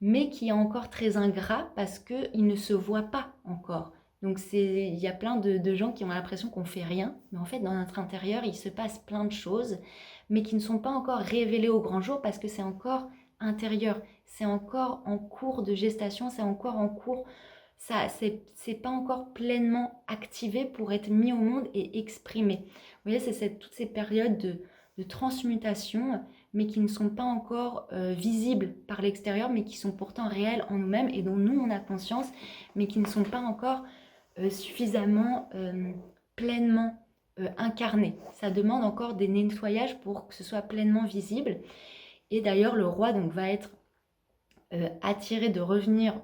mais qui est encore très ingrat parce qu'il ne se voit pas encore. Donc il y a plein de gens qui ont l'impression qu'on ne fait rien, mais en fait dans notre intérieur il se passe plein de choses, mais qui ne sont pas encore révélées au grand jour parce que c'est encore intérieur. C'est encore en cours de gestation, c'est encore en cours, ça, c'est pas encore pleinement activé pour être mis au monde et exprimé. Vous voyez, toutes ces périodes de transmutation, mais qui ne sont pas encore visibles par l'extérieur, mais qui sont pourtant réelles en nous-mêmes et dont nous, on a conscience, mais qui ne sont pas encore suffisamment pleinement incarnées. Ça demande encore des nettoyages pour que ce soit pleinement visible. Et d'ailleurs, le roi donc, va être attiré de revenir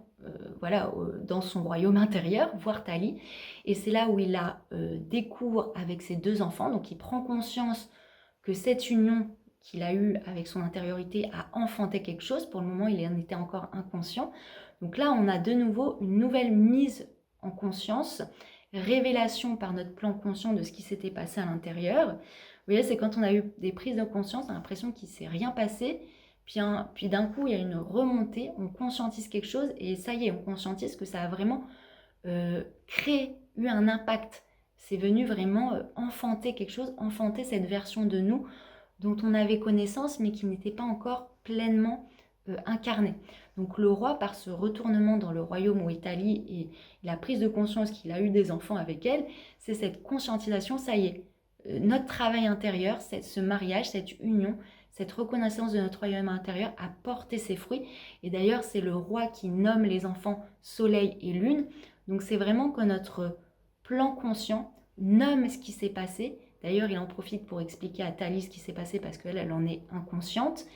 dans son royaume intérieur, voir Tali. Et c'est là où il la découvre avec ses 2 enfants. Donc il prend conscience que cette union qu'il a eue avec son intériorité a enfanté quelque chose. Pour le moment, il en était encore inconscient. Donc là, on a de nouveau une nouvelle mise en conscience, révélation par notre plan conscient de ce qui s'était passé à l'intérieur. Vous voyez, c'est quand on a eu des prises de conscience, on a l'impression qu'il ne s'est rien passé. Puis d'un coup, il y a une remontée, on conscientise quelque chose et ça y est, on conscientise que ça a vraiment eu un impact. C'est venu vraiment enfanter quelque chose, enfanter cette version de nous dont on avait connaissance mais qui n'était pas encore pleinement incarnée. Donc le roi, par ce retournement dans le royaume où Italie et la prise de conscience qu'il a eu des enfants avec elle, c'est cette conscientisation, ça y est, notre travail intérieur, ce mariage, cette union, cette reconnaissance de notre royaume intérieur a porté ses fruits. Et d'ailleurs, c'est le roi qui nomme les enfants Soleil et Lune. Donc c'est vraiment que notre plan conscient nomme ce qui s'est passé. D'ailleurs, il en profite pour expliquer à Tali ce qui s'est passé parce qu'elle, elle en est inconsciente.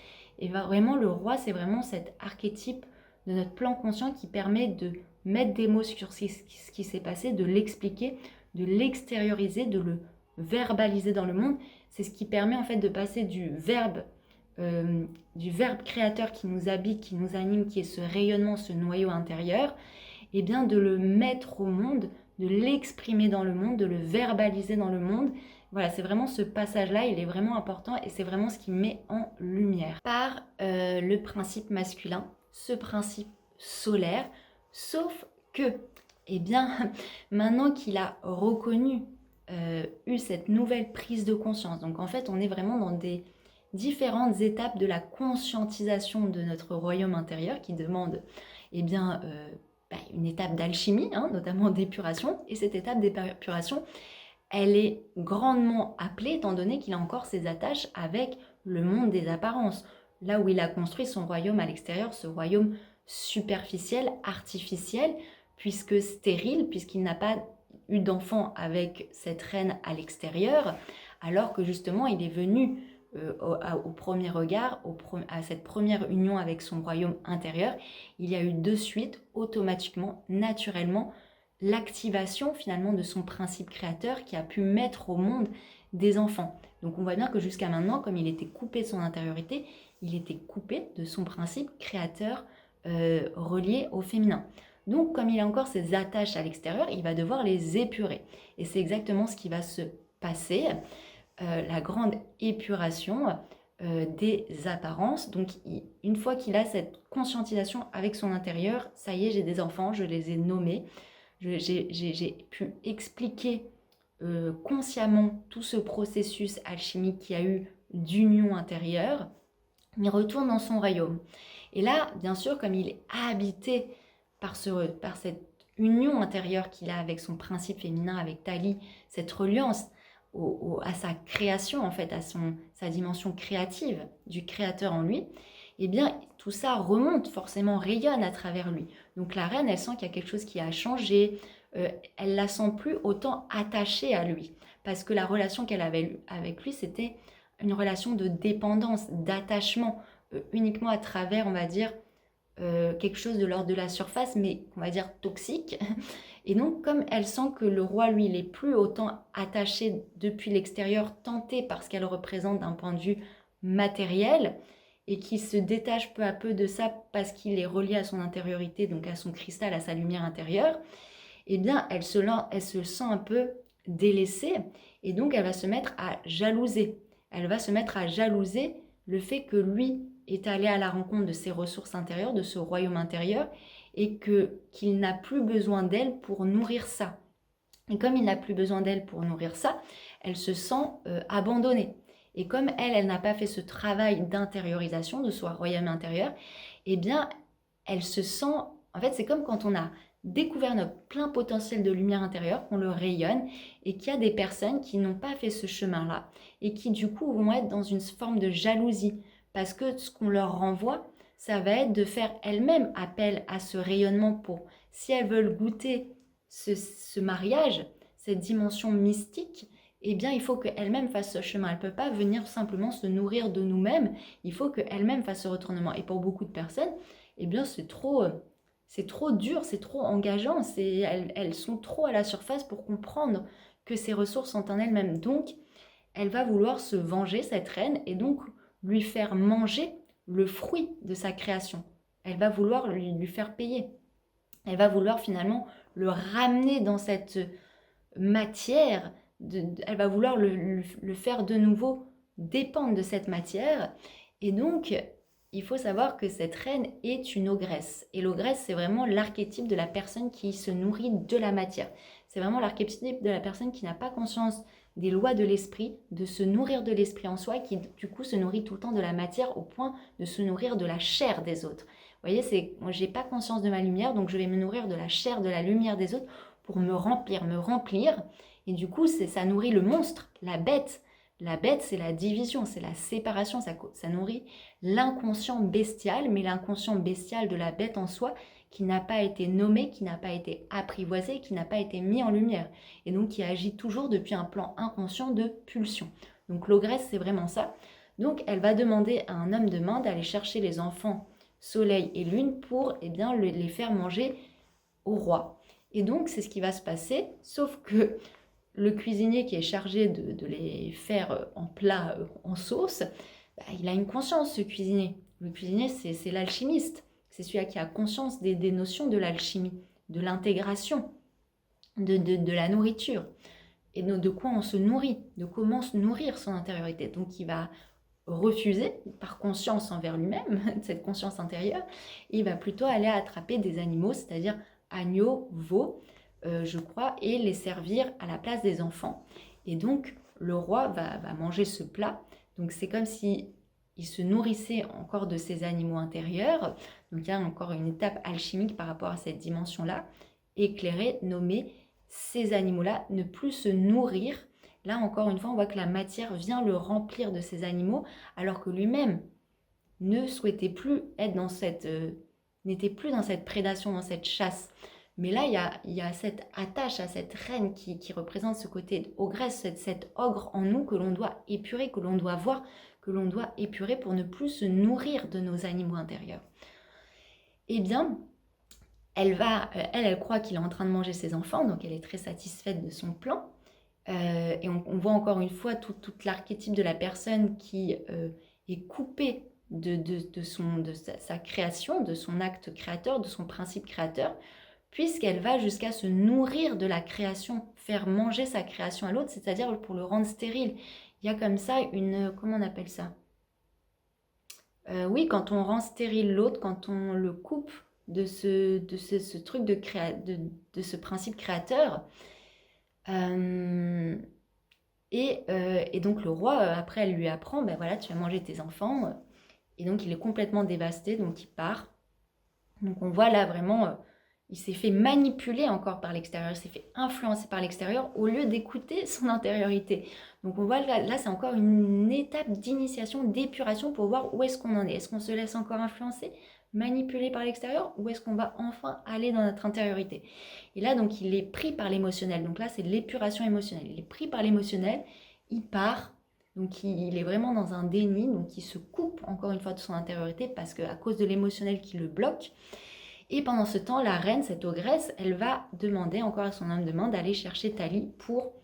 Et vraiment, le roi, c'est vraiment cet archétype de notre plan conscient qui permet de mettre des mots sur ce qui s'est passé, de l'expliquer, de l'extérioriser, de le verbaliser dans le monde. C'est ce qui permet en fait de passer du verbe créateur qui nous habite, qui nous anime, qui est ce rayonnement, ce noyau intérieur, et bien de le mettre au monde, de l'exprimer dans le monde, de le verbaliser dans le monde. Voilà, c'est vraiment ce passage-là, il est vraiment important et c'est vraiment ce qui met en lumière. Par le principe masculin, ce principe solaire, sauf que, eh bien, maintenant qu'il a reconnu, eu cette nouvelle prise de conscience, donc en fait, on est vraiment dans des différentes étapes de la conscientisation de notre royaume intérieur qui demande, eh bien, une étape d'alchimie, hein, notamment d'épuration, et cette étape d'épuration, elle est grandement appelée étant donné qu'il a encore ses attaches avec le monde des apparences, là où il a construit son royaume à l'extérieur, ce royaume superficiel, artificiel, puisque stérile, puisqu'il n'a pas eu d'enfant avec cette reine à l'extérieur, alors que justement il est venu au premier regard, à cette première union avec son royaume intérieur, il y a eu de suite, automatiquement, naturellement, l'activation finalement de son principe créateur qui a pu mettre au monde des enfants. Donc on voit bien que jusqu'à maintenant, comme il était coupé de son intériorité, il était coupé de son principe créateur relié au féminin. Donc comme il a encore ses attaches à l'extérieur, il va devoir les épurer. Et c'est exactement ce qui va se passer. La grande épuration des apparences. Donc une fois qu'il a cette conscientisation avec son intérieur, ça y est, j'ai des enfants, je les ai nommés, j'ai pu expliquer consciemment tout ce processus alchimique qu'il y a eu d'union intérieure. Il retourne dans son royaume. Et là, bien sûr, comme il est habité par cette union intérieure qu'il a avec son principe féminin, avec Tali, cette reliance à sa création, en fait, à sa dimension créative du créateur en lui, eh bien, tout ça remonte, forcément, rayonne à travers lui. Donc la reine, elle sent qu'il y a quelque chose qui a changé, elle la sent plus autant attachée à lui, parce que la relation qu'elle avait avec lui, c'était une relation de dépendance, d'attachement, uniquement à travers, on va dire, quelque chose de l'ordre de la surface, mais on va dire toxique. Et donc, comme elle sent que le roi, lui, il est plus autant attaché depuis l'extérieur, tenté par ce qu'elle représente d'un point de vue matériel, et qui se détache peu à peu de ça parce qu'il est relié à son intériorité, donc à son cristal, à sa lumière intérieure, eh bien, elle se sent un peu délaissée, et donc elle va se mettre à jalouser. Elle va se mettre à jalouser le fait que lui est allé à la rencontre de ses ressources intérieures, de ce royaume intérieur, et qu'il n'a plus besoin d'elle pour nourrir ça. Et comme il n'a plus besoin d'elle pour nourrir ça, elle se sent abandonnée. Et comme elle n'a pas fait ce travail d'intériorisation de son royaume intérieur, eh bien, elle se sent... En fait, c'est comme quand on a découvert notre plein potentiel de lumière intérieure, qu'on le rayonne, et qu'il y a des personnes qui n'ont pas fait ce chemin-là, et qui du coup vont être dans une forme de jalousie, parce que ce qu'on leur renvoie, ça va être de faire elles-mêmes appel à ce rayonnement pour, si elles veulent goûter ce mariage, cette dimension mystique, eh bien, il faut qu'elles-mêmes fassent ce chemin. Elles ne peuvent pas venir simplement se nourrir de nous-mêmes. Il faut qu'elles-mêmes fassent ce retournement. Et pour beaucoup de personnes, eh bien, c'est trop dur, c'est trop engageant. Elles sont trop à la surface pour comprendre que ces ressources sont en elles-mêmes. Donc, elle va vouloir se venger, cette reine, et donc lui faire manger le fruit de sa création. Elle va vouloir lui faire payer. Elle va vouloir finalement le ramener dans cette matière, elle va vouloir le faire de nouveau dépendre de cette matière. Et donc, il faut savoir que cette reine est une ogresse. Et l'ogresse, c'est vraiment l'archétype de la personne qui se nourrit de la matière. C'est vraiment l'archétype de la personne qui n'a pas conscience des lois de l'esprit, de se nourrir de l'esprit en soi, et qui du coup se nourrit tout le temps de la matière au point de se nourrir de la chair des autres. Vous voyez, moi j'ai pas conscience de ma lumière, donc je vais me nourrir de la chair, de la lumière des autres pour me remplir. Et du coup, ça nourrit le monstre, la bête. La bête, c'est la division, c'est la séparation, ça nourrit l'inconscient bestial, mais l'inconscient bestial de la bête en soi, qui n'a pas été nommé, qui n'a pas été apprivoisé, qui n'a pas été mis en lumière, et donc qui agit toujours depuis un plan inconscient de pulsion. Donc l'ogresse, c'est vraiment ça. Donc elle va demander à un homme de main d'aller chercher les enfants soleil et lune pour bien, les faire manger au roi. Et donc c'est ce qui va se passer, sauf que le cuisinier qui est chargé de les faire en plat, en sauce, il a une conscience, ce cuisinier. Le cuisinier, c'est l'alchimiste. C'est celui qui a conscience des notions de l'alchimie, de l'intégration, de la nourriture. Et de quoi on se nourrit, de comment se nourrir son intériorité. Donc il va refuser, par conscience envers lui-même, cette conscience intérieure, et il va plutôt aller attraper des animaux, c'est-à-dire agneaux, veaux, je crois, et les servir à la place des enfants. Et donc, le roi va manger ce plat. Donc, c'est comme si il se nourrissait encore de ces animaux intérieurs. Donc, il y a encore une étape alchimique par rapport à cette dimension-là. Éclairer, nommer ces animaux-là, ne plus se nourrir. Là, encore une fois, on voit que la matière vient le remplir de ces animaux, alors que lui-même ne souhaitait plus être dans n'était plus dans cette prédation, dans cette chasse. Mais là, il y a cette attache à cette reine qui représente ce côté ogresse, cet ogre en nous que l'on doit épurer, que l'on doit voir, que l'on doit épurer pour ne plus se nourrir de nos animaux intérieurs. Eh bien, elle croit qu'il est en train de manger ses enfants, donc elle est très satisfaite de son plan. Et on voit encore une fois toute l'archétype de la personne qui est coupée de sa création, de son acte créateur, de son principe créateur, puisqu'elle va jusqu'à se nourrir de la création, faire manger sa création à l'autre, c'est-à-dire pour le rendre stérile. Il y a comme ça comment on appelle ça? Oui, quand on rend stérile l'autre, quand on le coupe de ce truc de ce principe créateur. Et donc le roi, après, elle lui apprend, ben voilà, tu vas manger tes enfants. Et donc il est complètement dévasté, donc il part. Donc on voit là vraiment, il s'est fait manipuler encore par l'extérieur, il s'est fait influencer par l'extérieur au lieu d'écouter son intériorité. Donc on voit là c'est encore une étape d'initiation, d'épuration pour voir où est-ce qu'on en est. Est-ce qu'on se laisse encore influencer, manipuler par l'extérieur, ou est-ce qu'on va enfin aller dans notre intériorité? Et là donc il est pris par l'émotionnel. Donc là c'est l'épuration émotionnelle. Il est pris par l'émotionnel, il part. Donc il est vraiment dans un déni, donc il se coupe encore une fois de son intériorité parce qu'à cause de l'émotionnel qui le bloque. Et pendant ce temps, la reine, cette ogresse, elle va demander encore à son homme de main d'aller chercher Thalie pour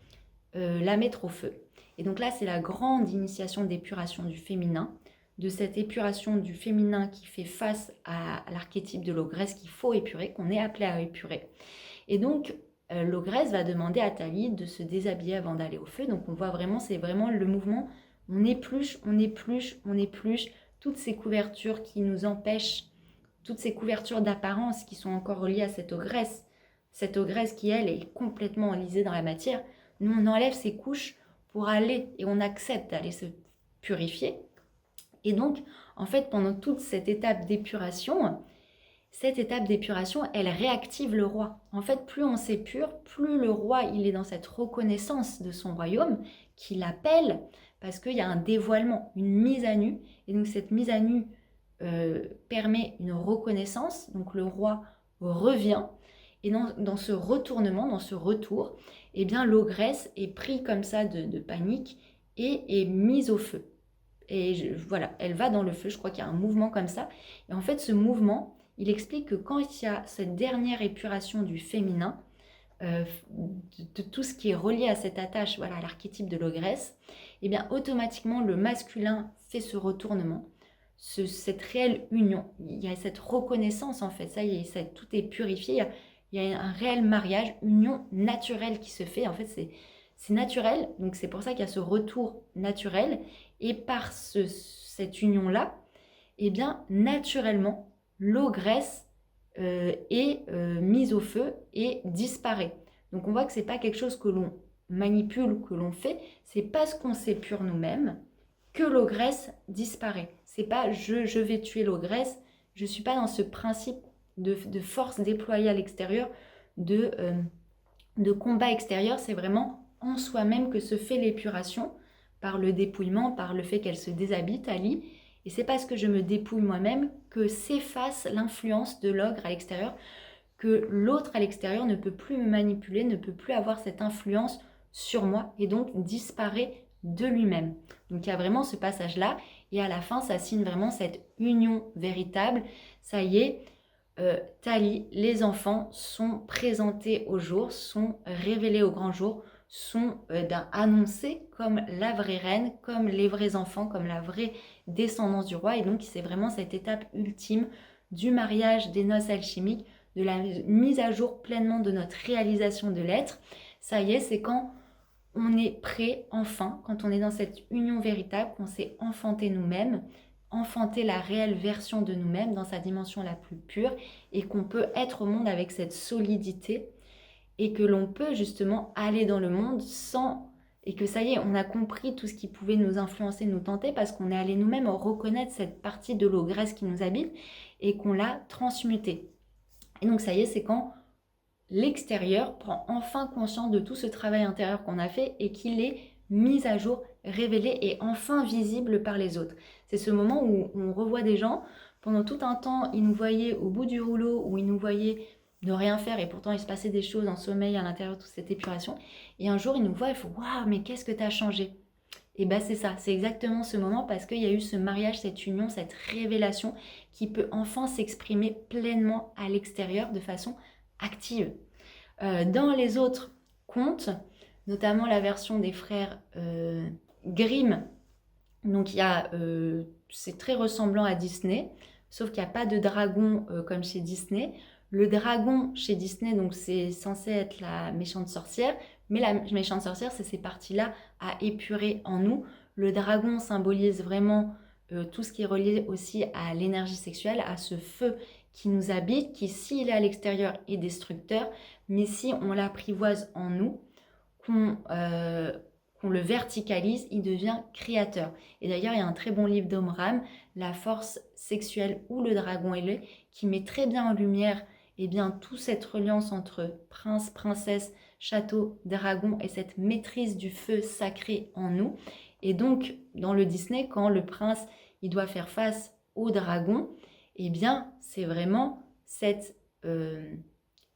la mettre au feu. Et donc là, c'est la grande initiation d'épuration du féminin, de cette épuration du féminin qui fait face à l'archétype de l'ogresse qu'il faut épurer, qu'on est appelé à épurer. Et donc, l'ogresse va demander à Thalie de se déshabiller avant d'aller au feu. Donc on voit vraiment, c'est vraiment le mouvement, on épluche, on épluche, on épluche, toutes ces couvertures qui nous empêchent, toutes ces couvertures d'apparence qui sont encore reliées à cette ogresse qui, elle, est complètement enlisée dans la matière. Nous, on enlève ces couches pour aller, et on accepte d'aller se purifié. Et donc, en fait, pendant toute cette étape d'épuration, elle réactive le roi. En fait, plus on s'épure, plus le roi, il est dans cette reconnaissance de son royaume, qui l'appelle, parce qu'il y a un dévoilement, une mise à nu. Et donc, cette mise à nu permet une reconnaissance. Donc, le roi revient. Et dans ce retournement, dans ce retour, eh bien, l'ogresse est prise comme ça de panique et est mise au feu. Et voilà, elle va dans le feu, je crois qu'il y a un mouvement comme ça. Et en fait, ce mouvement, il explique que quand il y a cette dernière épuration du féminin, de tout ce qui est relié à cette attache, voilà, à l'archétype de l'ogresse, et bien automatiquement le masculin fait ce retournement, cette réelle union. Il y a cette reconnaissance en fait, ça y est, tout est purifié, il y a un réel mariage, union naturelle qui se fait, en fait c'est naturel, donc c'est pour ça qu'il y a ce retour naturel, et par cette union-là, et bien naturellement, l'ogresse est mise au feu et disparaît. Donc on voit que c'est pas quelque chose que l'on manipule, que l'on fait, c'est parce qu'on s'épure nous-mêmes que l'ogresse disparaît. C'est pas je vais tuer l'ogresse, je suis pas dans ce principe de force déployée à l'extérieur, de combat extérieur, c'est vraiment en soi-même que se fait l'épuration par le dépouillement, par le fait qu'elle se déshabille, Thalie. Et c'est parce que je me dépouille moi-même que s'efface l'influence de l'ogre à l'extérieur, que l'autre à l'extérieur ne peut plus me manipuler, ne peut plus avoir cette influence sur moi et donc disparaît de lui-même. Donc il y a vraiment ce passage-là et à la fin ça signe vraiment cette union véritable. Ça y est, Thalie, les enfants sont présentés au jour, sont révélés au grand jour, sont annoncés comme la vraie reine, comme les vrais enfants, comme la vraie descendance du roi. Et donc c'est vraiment cette étape ultime du mariage des noces alchimiques, de la mise à jour pleinement de notre réalisation de l'être. Ça y est, c'est quand on est prêt, enfin, quand on est dans cette union véritable, qu'on s'est enfanté nous-mêmes, enfanter la réelle version de nous-mêmes dans sa dimension la plus pure et qu'on peut être au monde avec cette solidité et que l'on peut justement aller dans le monde sans... Et que ça y est, on a compris tout ce qui pouvait nous influencer, nous tenter parce qu'on est allé nous-mêmes reconnaître cette partie de l'ogresse qui nous habite et qu'on l'a transmutée. Et donc ça y est, c'est quand l'extérieur prend enfin conscience de tout ce travail intérieur qu'on a fait et qu'il est mis à jour, révélé et enfin visible par les autres. C'est ce moment où on revoit des gens, pendant tout un temps, ils nous voyaient au bout du rouleau, où ils nous voyaient ne rien faire et pourtant il se passait des choses en sommeil à l'intérieur de toute cette épuration. Et un jour, ils nous voient et font « Waouh, mais qu'est-ce que tu as changé ?» Et bien c'est ça, c'est exactement ce moment parce qu'il y a eu ce mariage, cette union, cette révélation qui peut enfin s'exprimer pleinement à l'extérieur de façon active. Dans les autres contes, notamment la version des frères Grimm, donc c'est très ressemblant à Disney, sauf qu'il n'y a pas de dragon comme chez Disney. Le dragon chez Disney, donc c'est censé être la méchante sorcière, mais la méchante sorcière, c'est ces parties-là à épurer en nous. Le dragon symbolise vraiment tout ce qui est relié aussi à l'énergie sexuelle, à ce feu qui nous habite, qui s'il est à l'extérieur est destructeur, mais si on l'apprivoise en nous, qu'on le verticalise, il devient créateur. Et d'ailleurs, il y a un très bon livre d'Omram, La force sexuelle ou le dragon ailé, qui met très bien en lumière toute cette reliance entre prince, princesse, château, dragon et cette maîtrise du feu sacré en nous. Et donc, dans le Disney, quand le prince il doit faire face au dragon, c'est vraiment cette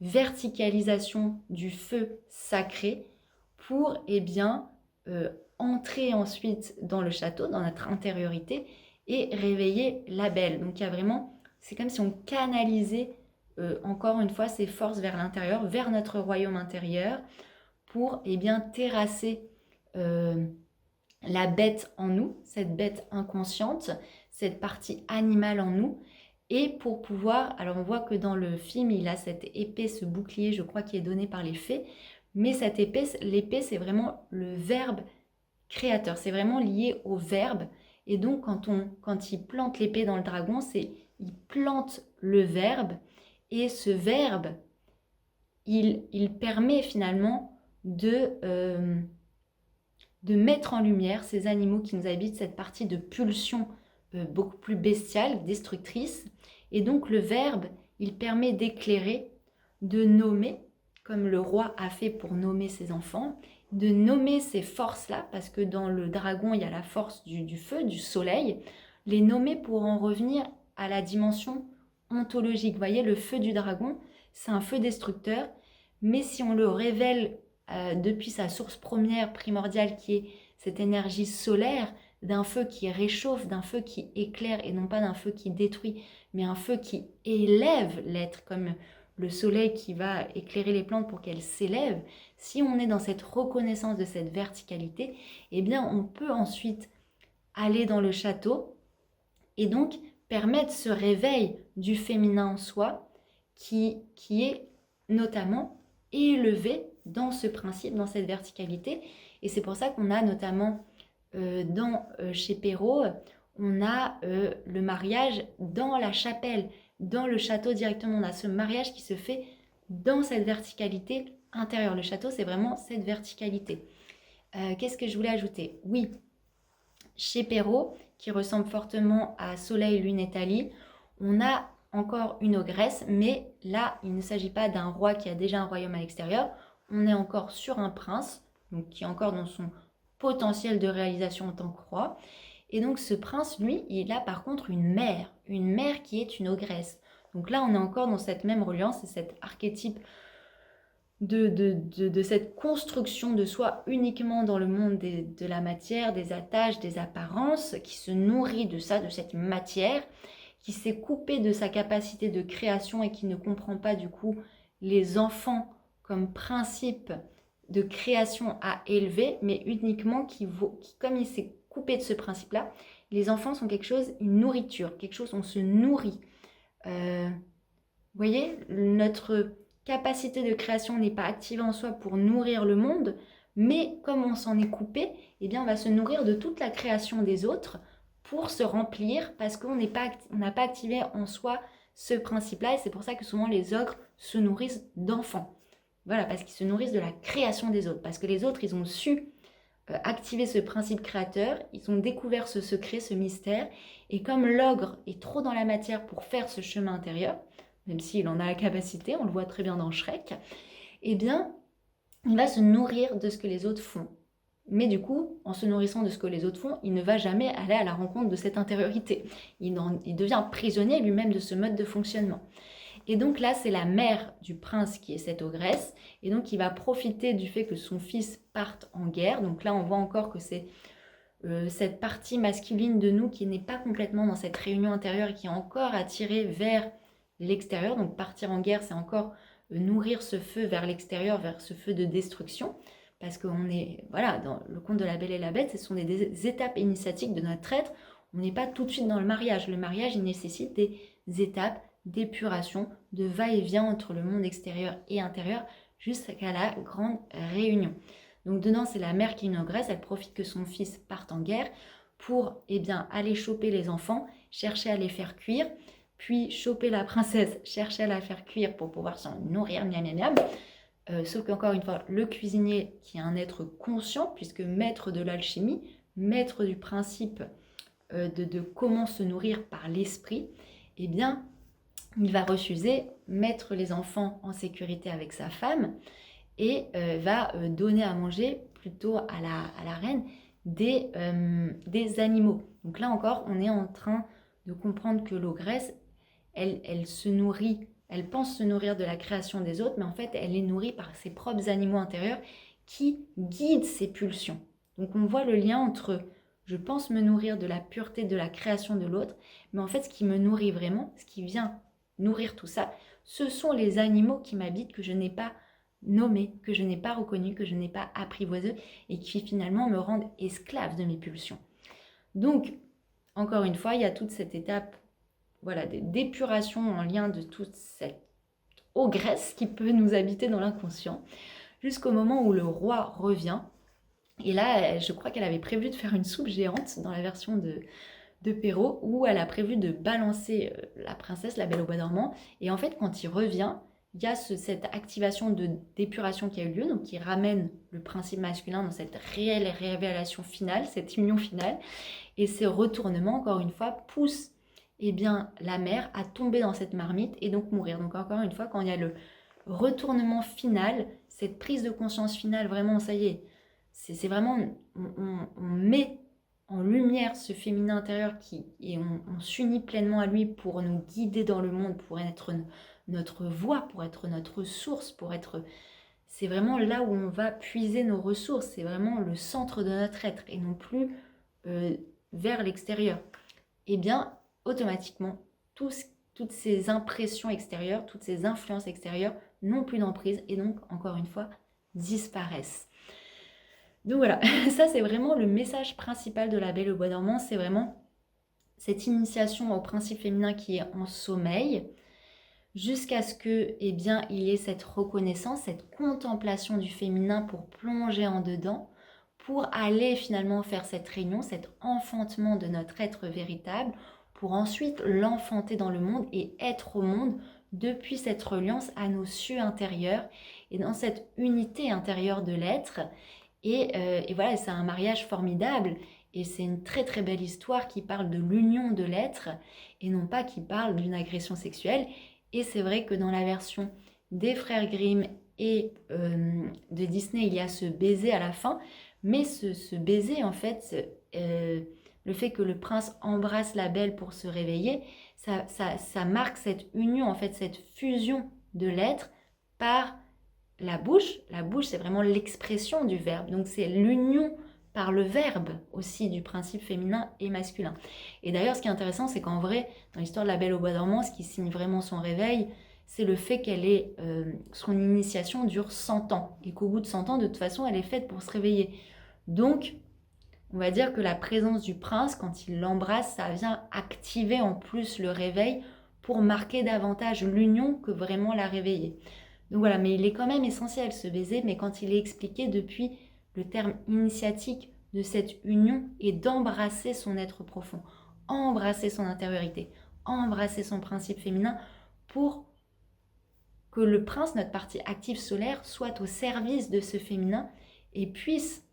verticalisation du feu sacré pour entrer ensuite dans le château, dans notre intériorité et réveiller la belle. Donc il y a vraiment, c'est comme si on canalisait encore une fois ces forces vers l'intérieur, vers notre royaume intérieur pour terrasser la bête en nous, cette bête inconsciente, cette partie animale en nous. Et pour pouvoir, alors on voit que dans le film, il a cette épée, ce bouclier, je crois, qui est donné par les fées. Mais cette épée, l'épée, c'est vraiment le verbe créateur. C'est vraiment lié au verbe. Et donc, quand il plante l'épée dans le dragon, il plante le verbe. Et ce verbe, il permet finalement de de mettre en lumière ces animaux qui nous habitent, cette partie de pulsion beaucoup plus bestiale, destructrice. Et donc le verbe, il permet d'éclairer, de nommer, comme le roi a fait pour nommer ses enfants, de nommer ces forces-là, parce que dans le dragon, il y a la force du feu, du soleil, les nommer pour en revenir à la dimension ontologique. Vous voyez, le feu du dragon, c'est un feu destructeur, mais si on le révèle depuis sa source première, primordiale, qui est cette énergie solaire, d'un feu qui réchauffe, d'un feu qui éclaire, et non pas d'un feu qui détruit, mais un feu qui élève l'être, comme le soleil qui va éclairer les plantes pour qu'elles s'élèvent. Si on est dans cette reconnaissance de cette verticalité, eh bien on peut ensuite aller dans le château et donc permettre ce réveil du féminin en soi qui est notamment élevé dans ce principe, dans cette verticalité. Et c'est pour ça qu'on a notamment chez Perrault, on a le mariage dans la chapelle, dans le château directement. On a ce mariage qui se fait dans cette verticalité intérieure. Le château, c'est vraiment cette verticalité. Qu'est-ce que je voulais ajouter? Oui, chez Perrault, qui ressemble fortement à Soleil, Lune et Thalie, on a encore une ogresse, mais là, il ne s'agit pas d'un roi qui a déjà un royaume à l'extérieur. On est encore sur un prince, donc qui est encore dans son potentiel de réalisation en tant que roi. Et donc ce prince, lui, il a par contre une mère qui est une ogresse. Donc là, on est encore dans cette même reliance, c'est cet archétype de cette construction de soi uniquement dans le monde de la matière, des attaches, des apparences, qui se nourrit de ça, de cette matière, qui s'est coupé de sa capacité de création et qui ne comprend pas du coup les enfants comme principe de création à élever, mais uniquement comme il s'est coupé de ce principe-là, les enfants sont quelque chose, une nourriture, quelque chose, on se nourrit. Vous voyez, notre capacité de création n'est pas activée en soi pour nourrir le monde, mais comme on s'en est coupé, eh bien on va se nourrir de toute la création des autres pour se remplir, parce qu'on n'a pas activé en soi ce principe-là, et c'est pour ça que souvent les ogres se nourrissent d'enfants. Voilà, parce qu'ils se nourrissent de la création des autres. Parce que les autres, ils ont su activer ce principe créateur, ils ont découvert ce secret, ce mystère. Et comme l'ogre est trop dans la matière pour faire ce chemin intérieur, même s'il en a la capacité, on le voit très bien dans Shrek, eh bien, il va se nourrir de ce que les autres font. Mais du coup, en se nourrissant de ce que les autres font, il ne va jamais aller à la rencontre de cette intériorité. Il devient prisonnier lui-même de ce mode de fonctionnement. Et donc là, c'est la mère du prince qui est cette ogresse. Et donc, il va profiter du fait que son fils parte en guerre. Donc là, on voit encore que c'est cette partie masculine de nous qui n'est pas complètement dans cette réunion intérieure et qui est encore attirée vers l'extérieur. Donc partir en guerre, c'est encore nourrir ce feu vers l'extérieur, vers ce feu de destruction. Parce qu'on est, voilà, dans le conte de la Belle et la Bête, ce sont des étapes initiatiques de notre être. On n'est pas tout de suite dans le mariage. Le mariage, il nécessite des étapes d'épuration, de va-et-vient entre le monde extérieur et intérieur jusqu'à la grande réunion. Donc dedans, c'est la mère qui est une ogresse, elle profite que son fils parte en guerre pour aller choper les enfants, chercher à les faire cuire, puis choper la princesse, chercher à la faire cuire pour pouvoir s'en nourrir, miam miam miam. Sauf qu'encore une fois, le cuisinier qui est un être conscient, puisque maître de l'alchimie, maître du principe de comment se nourrir par l'esprit, eh bien, il va refuser, mettre les enfants en sécurité avec sa femme et va donner à manger plutôt à la reine des animaux. Donc là encore, on est en train de comprendre que l'ogresse, elle se nourrit, elle pense se nourrir de la création des autres, mais en fait, elle est nourrie par ses propres animaux intérieurs qui guident ses pulsions. Donc on voit le lien entre je pense me nourrir de la pureté de la création de l'autre, mais en fait, ce qui me nourrit vraiment, ce qui vient nourrir tout ça, ce sont les animaux qui m'habitent, que je n'ai pas nommés, que je n'ai pas reconnus, que je n'ai pas apprivoisés et qui finalement me rendent esclave de mes pulsions. Donc, encore une fois, il y a toute cette étape d'épuration en lien de toute cette ogresse qui peut nous habiter dans l'inconscient, jusqu'au moment où le roi revient. Et là, je crois qu'elle avait prévu de faire une soupe géante dans la version de Perrault, où elle a prévu de balancer la princesse, la Belle au bois dormant. Et en fait, quand il revient, il y a cette activation d'épuration qui a eu lieu, donc qui ramène le principe masculin dans cette réelle révélation finale, cette union finale. Et ces retournements, encore une fois, poussent eh bien, la mère à tomber dans cette marmite et donc mourir. Donc encore une fois, quand il y a le retournement final, cette prise de conscience finale, vraiment, ça y est, c'est vraiment, on met en lumière ce féminin intérieur et on s'unit pleinement à lui pour nous guider dans le monde, pour être notre voie, pour être notre source, c'est vraiment là où on va puiser nos ressources, c'est vraiment le centre de notre être et non plus vers l'extérieur. Et bien, automatiquement, toutes ces impressions extérieures, toutes ces influences extérieures n'ont plus d'emprise et donc, encore une fois, disparaissent. Donc voilà, ça c'est vraiment le message principal de la Belle au bois dormant, c'est vraiment cette initiation au principe féminin qui est en sommeil, jusqu'à ce que, eh bien, il y ait cette reconnaissance, cette contemplation du féminin pour plonger en dedans, pour aller finalement faire cette réunion, cet enfantement de notre être véritable, pour ensuite l'enfanter dans le monde et être au monde depuis cette reliance à nos cieux intérieurs et dans cette unité intérieure de l'être. Et voilà, c'est un mariage formidable et c'est une très très belle histoire qui parle de l'union de l'être et non pas qui parle d'une agression sexuelle. Et c'est vrai que dans la version des frères Grimm et de Disney, il y a ce baiser à la fin, mais ce baiser, en fait, le fait que le prince embrasse la belle pour se réveiller, ça marque cette union, en fait, cette fusion de l'être par la bouche. La bouche, c'est vraiment l'expression du verbe, donc c'est l'union par le verbe aussi du principe féminin et masculin. Et d'ailleurs, ce qui est intéressant, c'est qu'en vrai, dans l'histoire de la Belle au bois dormant, ce qui signe vraiment son réveil, c'est le fait son initiation dure 100 ans, et qu'au bout de 100 ans, de toute façon, elle est faite pour se réveiller. Donc, on va dire que la présence du prince, quand il l'embrasse, ça vient activer en plus le réveil pour marquer davantage l'union que vraiment la réveiller. Donc voilà, mais il est quand même essentiel ce baiser, mais quand il est expliqué depuis le terme initiatique de cette union et d'embrasser son être profond, embrasser son intériorité, embrasser son principe féminin pour que le prince, notre partie active solaire, soit au service de ce féminin et puisse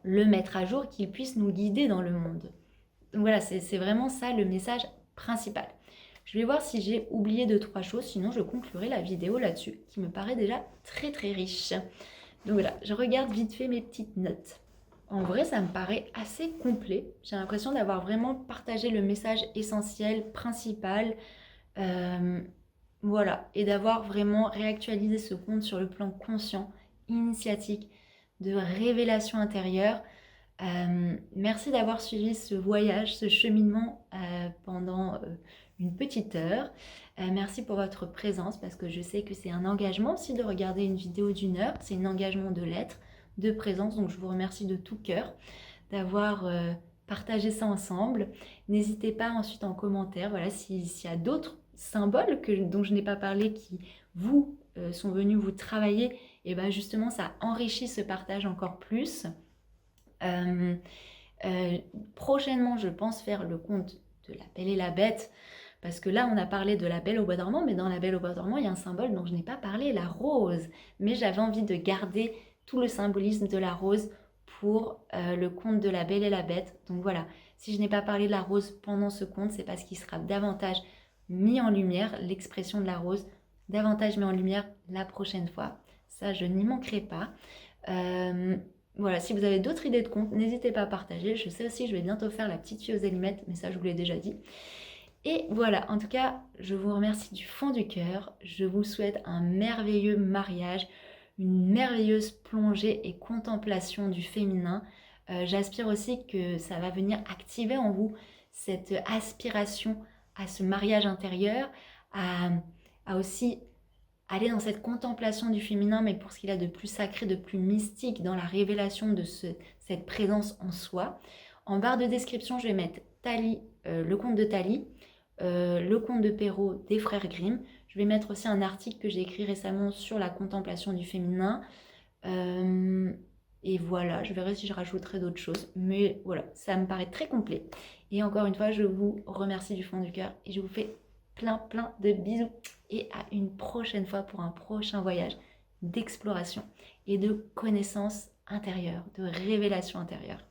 le mettre à jour, qu'il puisse nous guider dans le monde. Donc voilà, c'est vraiment ça le message principal. Je vais voir si j'ai oublié 2-3 choses, sinon je conclurai la vidéo là-dessus, qui me paraît déjà très très riche. Donc voilà, je regarde vite fait mes petites notes. En vrai, ça me paraît assez complet. J'ai l'impression d'avoir vraiment partagé le message essentiel, principal. Voilà, et d'avoir vraiment réactualisé ce conte sur le plan conscient, initiatique, de révélation intérieure. Merci d'avoir suivi ce voyage, ce cheminement pendant une petite heure. Merci pour votre présence parce que je sais que c'est un engagement aussi de regarder une vidéo d'1 heure. C'est un engagement de l'être, de présence. Donc je vous remercie de tout cœur d'avoir partagé ça ensemble. N'hésitez pas ensuite en commentaire, voilà, s'il y a d'autres symboles dont je n'ai pas parlé qui vous sont venus vous travailler, et bien justement ça enrichit ce partage encore plus. Prochainement, je pense faire le conte de la Belle et la Bête, parce que là, on a parlé de la Belle au bois dormant, mais dans la Belle au bois dormant, il y a un symbole dont je n'ai pas parlé, la rose. Mais j'avais envie de garder tout le symbolisme de la rose pour le conte de la Belle et la Bête. Donc voilà, si je n'ai pas parlé de la rose pendant ce conte, c'est parce qu'il sera davantage mis en lumière, l'expression de la rose, davantage mis en lumière la prochaine fois. Ça, je n'y manquerai pas. Voilà, si vous avez d'autres idées de contes, n'hésitez pas à partager. Je sais aussi, je vais bientôt faire la petite fille aux allumettes, mais ça, je vous l'ai déjà dit. Et voilà, en tout cas, je vous remercie du fond du cœur. Je vous souhaite un merveilleux mariage, une merveilleuse plongée et contemplation du féminin. J'aspire aussi que ça va venir activer en vous cette aspiration à ce mariage intérieur, à aussi aller dans cette contemplation du féminin, mais pour ce qu'il a de plus sacré, de plus mystique, dans la révélation de cette présence en soi. En barre de description, je vais mettre Thalie, le conte de Thalie, le conte de Perrault des frères Grimm. Je vais mettre aussi un article que j'ai écrit récemment sur la contemplation du féminin. Et voilà, je verrai si je rajouterai d'autres choses. Mais voilà, ça me paraît très complet. Et encore une fois, je vous remercie du fond du cœur et je vous fais plein de bisous. et à une prochaine fois pour un prochain voyage d'exploration et de connaissance intérieure, de révélation intérieure.